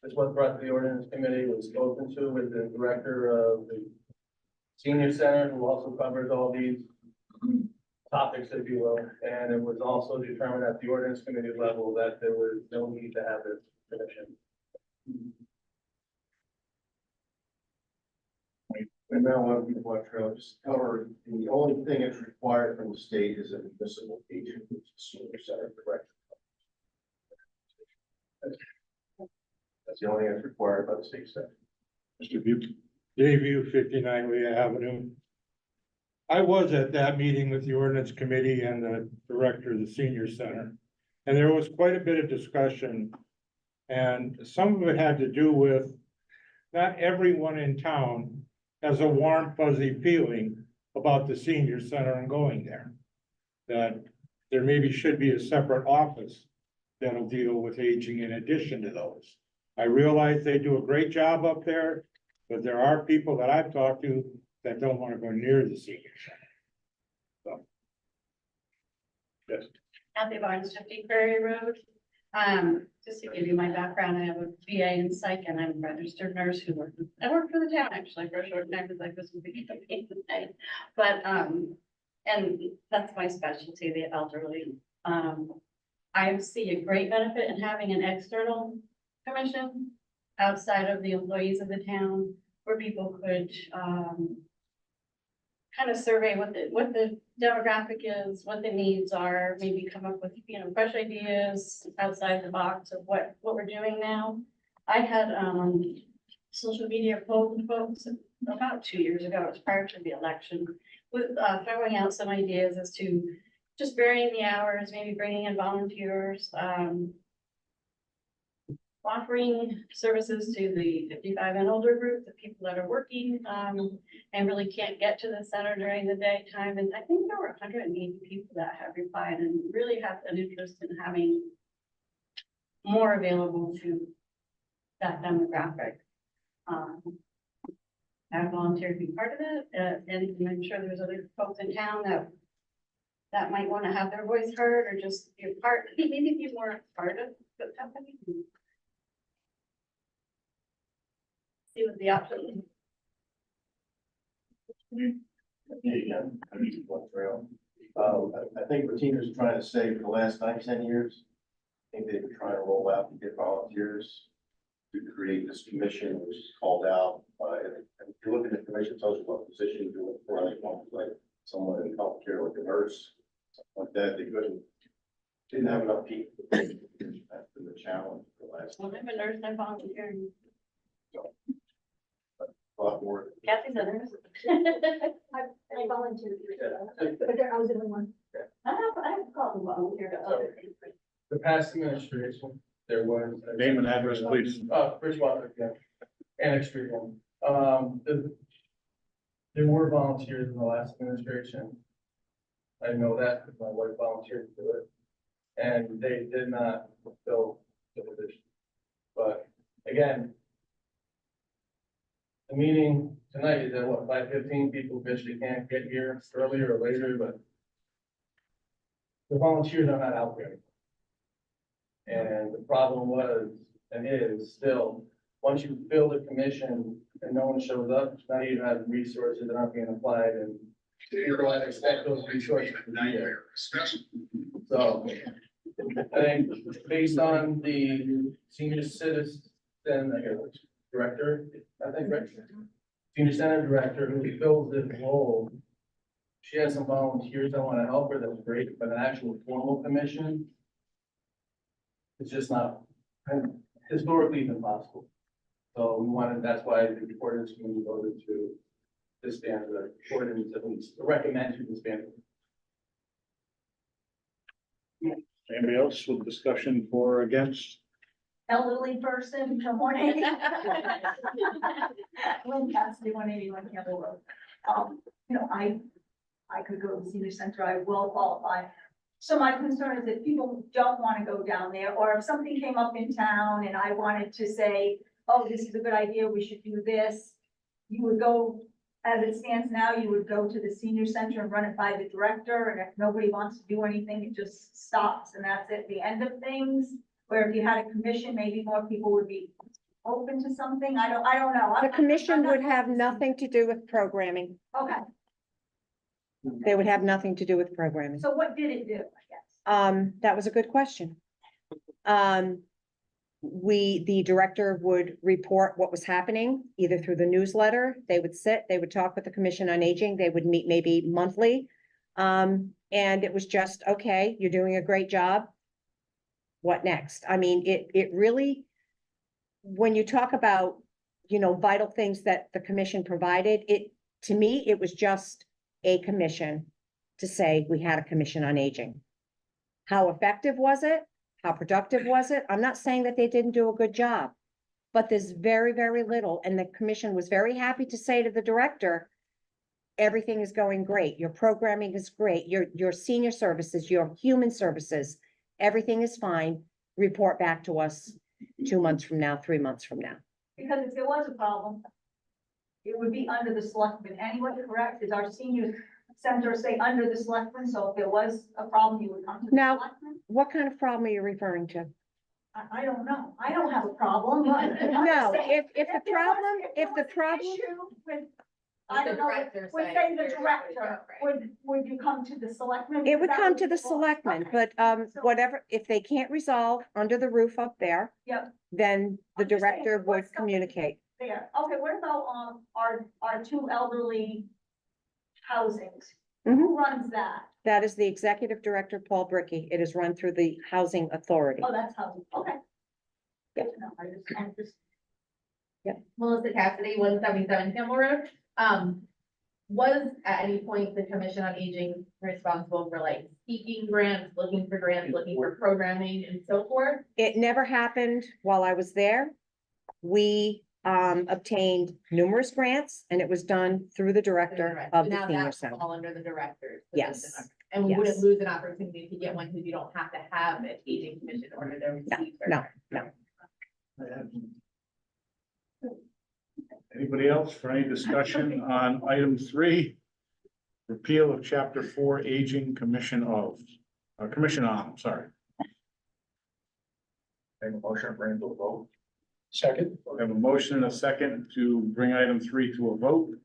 this was brought to the ordinance committee, was spoken to with the director of the senior center, who also covers all these topics, if you will. And it was also determined at the ordinance committee level that there was no need to have this commission. And now one of people I'll just cover, the only thing that's required from the state is a municipal agent, which is senior center director. That's the only thing that's required by the state statute. Mr. Butte? Dayview, 59 Leah Avenue. I was at that meeting with the ordinance committee and the director of the senior center. And there was quite a bit of discussion. And some of it had to do with not everyone in town has a warm fuzzy feeling about the senior center and going there. That there maybe should be a separate office that'll deal with aging in addition to those. I realize they do a great job up there, but there are people that I've talked to that don't want to go near the senior center. So. Yes. Kathy Barnes, 50 Prairie Road. Just to give you my background, I have a BA in psych and I'm a registered nurse who I worked for the town actually for a short time because like this would be the but and that's my specialty, the elderly. I see a great benefit in having an external commission outside of the employees of the town where people could kind of survey what the demographic is, what the needs are, maybe come up with, you know, fresh ideas outside the box of what we're doing now. I had social media polled folks about 2 years ago, it was prior to the election, with throwing out some ideas as to just varying the hours, maybe bringing in volunteers, offering services to the 55 and older group, the people that are working, and really can't get to the center during the daytime. And I think there were 180 people that have replied and really have an interest in having more available to that demographic. I volunteered to be part of it, and I'm sure there's other folks in town that might want to have their voice heard or just be a part, maybe be more part of the company. See what the option is. I think what Tina's trying to say for the last 9-10 years, I think they've been trying to roll out and get volunteers to create this commission, which is called out. And if you look at the commission, it tells you what position you're looking for, like someone in healthcare, like a nurse, something like that. They didn't have enough people. That's been the challenge for the last. Well, I'm a nurse, I'm volunteering. A lot more. Kathy's a nurse. I volunteered, but I was the only one. I have called volunteer to other things. The past administration, there was. Name and address, please. Rich Walker, yeah, Annex Street one. There were volunteers in the last administration. I know that because my wife volunteered to do it. And they did not fulfill the position. But again, the meeting tonight is at what, 5:15? People bitch they can't get here earlier or later, but the volunteers are not out there. And the problem was, and is still, once you fill the commission and no one shows up, now you have resources that aren't being applied, and you're going to expect those resources to be there. So I think based on the senior citizen, I guess, director, I think, right? Senior center director who fills this role, she has some volunteers that want to help her, that's great, but an actual formal commission, it's just not, historically been possible. So we wanted, that's why the ordinance committee voted to disband the ordinance, at least recommend to disband. Anybody else with discussion for or against? Elderly person from 180. Lynn Cassidy, 181 Campbell Road. I could go to the senior center, I will qualify. So my concern is that people don't want to go down there, or if something came up in town and I wanted to say, oh, this is a good idea, we should do this. You would go, as it stands now, you would go to the senior center and run it by the director, and if nobody wants to do anything, it just stops, and that's at the end of things. Where if you had a commission, maybe more people would be open to something, I don't know. The commission I'm not- would have nothing to do with programming. Okay, They would have nothing to do with programming. so what did it do, I guess? That was a good question. The director would report what was happening, either through the newsletter, they would sit, they would talk with the Commission on Aging, they would meet maybe monthly. And it was just, okay, you're doing a great job. What next? I mean, it really, when you talk about, vital things that the commission provided, to me, it was just a commission to say we had a Commission on Aging. How effective was it? How productive was it? I'm not saying that they didn't do a good job, but there's very, very little, and the commission was very happy to say to the director, everything is going great, your programming is great, your senior services, your human services, everything is fine, report back to us 2 months from now, 3 months from now. Because if there was a problem, it would be under the selectmen anyway, correct? Is our senior center say under the selectmen, so if there was a problem, you would come to the Now- selectmen? What kind of problem are you referring to? I don't know, I don't have a problem, but. I'm just No, saying, if the there was- problem, there if the was an problem, issue with, With I the don't know, director would saying say the here's what we director, do, would you come to the selectmen? it would That come was to the before. selectmen, Okay. but, So- whatever, if they can't resolve under the roof up there, Yep. then the I'm just saying, director would what's something- communicate. There, okay, what about, our two elderly housings? Mhm. Who runs that? That is the executive director, Paul Bricky. It is run through the Housing Authority. Oh, that's housing, okay. Good to know, I'm just. Melissa Cassidy, 177 Campbell Road. Was at any point the Commission on Aging responsible for like seeking grants, looking for programming and so forth? It never happened while I was there. We obtained numerous grants and it was done through the director of the Now senior that's center. all under the director's Yes. position. And we wouldn't Yes. lose an opportunity to get one because you don't have to have an aging commission in order to receive. No, their no. Anybody else for any discussion on item 3? Repeal of chapter 4 aging commission on, sorry. Have a motion, bring it to a vote. Second. We have a motion and a second to bring item 3 to a vote.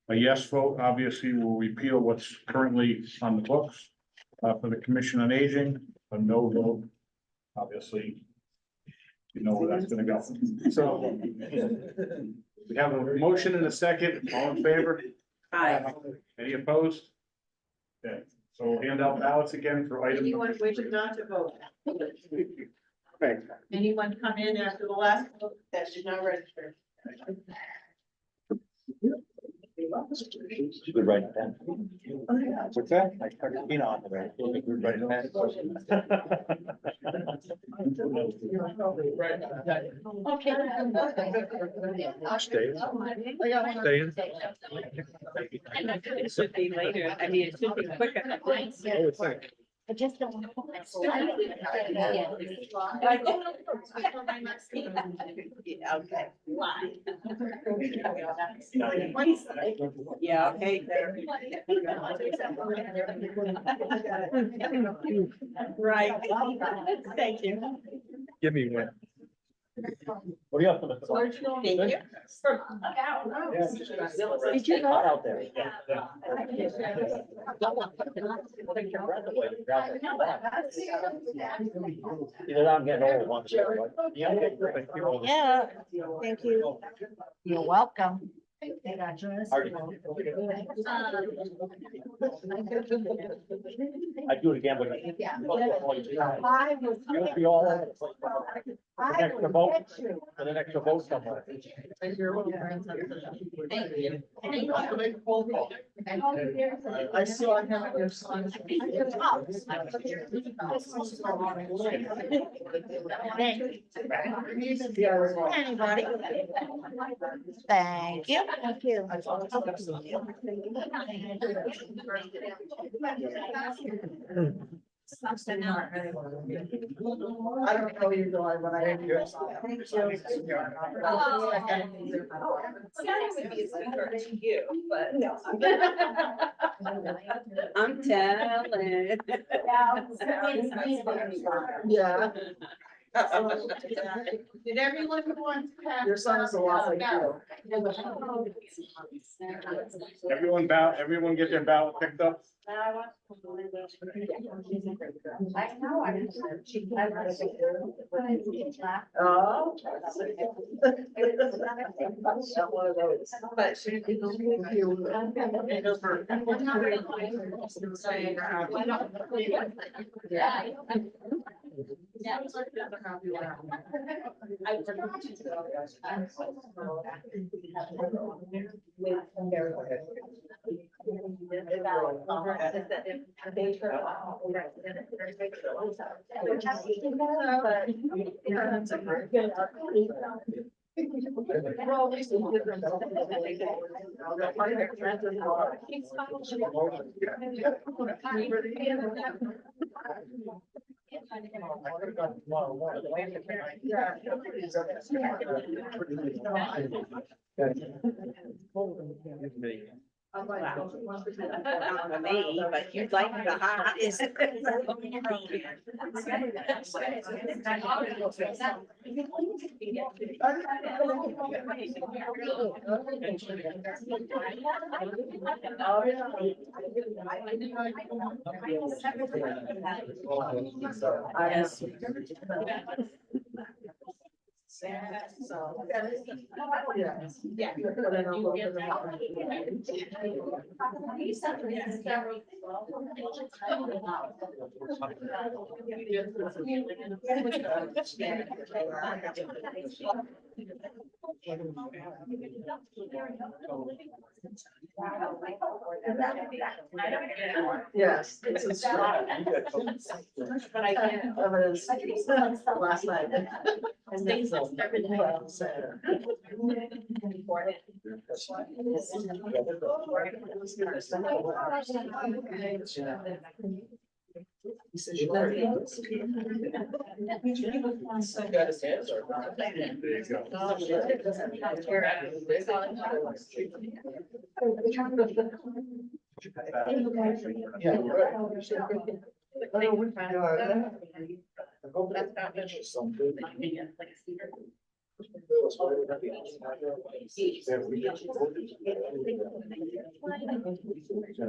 A yes vote obviously will repeal what's currently on the books for the Commission on Aging. A no vote, obviously, you know where that's gonna go. So we have a motion and a second. All in favor? Aye. Any opposed? Okay, so we'll hand out ballots again for item. Anyone wishing not to vote? Okay. Anyone come in after the last vote that did not register? Good right then. What's that? I started being on the right. Good right then. Stay. It should be later, I mean, it should be quicker. I would think. I just don't want to put my. Yeah, okay. Yeah, okay. Right. Thank you. Give me one. What are you up to? Thank you. Did you Hot vote? out there. Either I'm getting old once. Yeah, thank you. You're welcome. I do it again, but. You'll be all over the place. The extra vote, and an extra vote somewhere. I saw him at your son. Anybody? Thank you. Thank you. I don't know you, Dawn, but I didn't hear. I'm telling. Yeah. Did everyone who wants to have? Your son is a lot like you. Everyone get their ballot picked up? I know, I just. Oh. But she. Yeah. Me, but you'd like the hot, is it? Yes. Yes. It's a but I can't. Last night. And then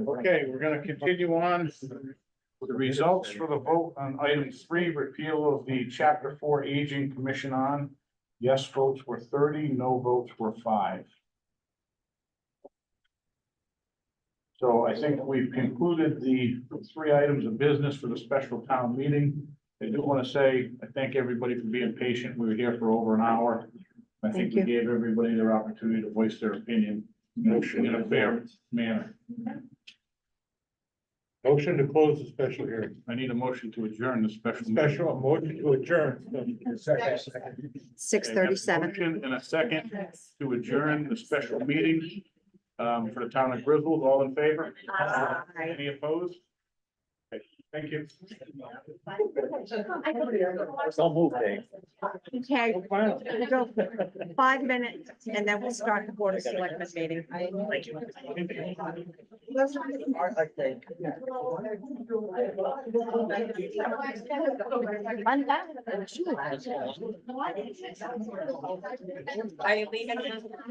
Okay, we're gonna continue on. The results for the vote on item 3, repeal of the chapter 4 aging commission on. Yes votes were 30, no votes were 5. So I think we've concluded the 3 items of business for the special town meeting. I do want to say, I thank everybody for being patient. We were here for over an hour. I think we gave everybody their opportunity to voice their opinion in a fair manner. Motion to close the special hearing. I need a motion to adjourn the special. Special, motion to adjourn. 6:37. Motion and a second to adjourn the special meeting for the town of Griswold. All in favor? Any opposed? Okay, thank you. Don't move, Dave. Okay, we'll go 5 minutes and then we'll start the board of selectmen meeting. Are you leaving?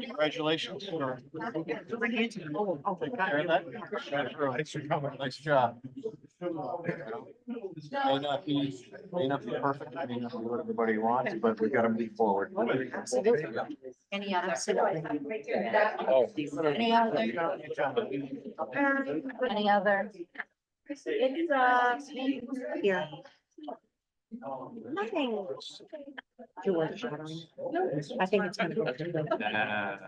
Congratulations. For Oh, taking care of that. Nice job. May not be perfect, may not be what everybody wants, but we gotta move forward. Any other? Oh. Any other? Any other? It's, here. Nothing. George shadowing. I think it's gonna go.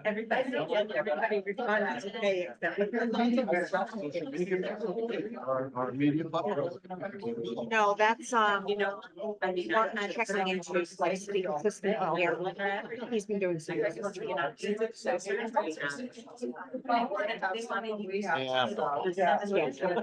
Everybody responds to me Our media. No, that's, I mean, I'm checking into like city assistant here. He's been doing some. Yeah. Yeah.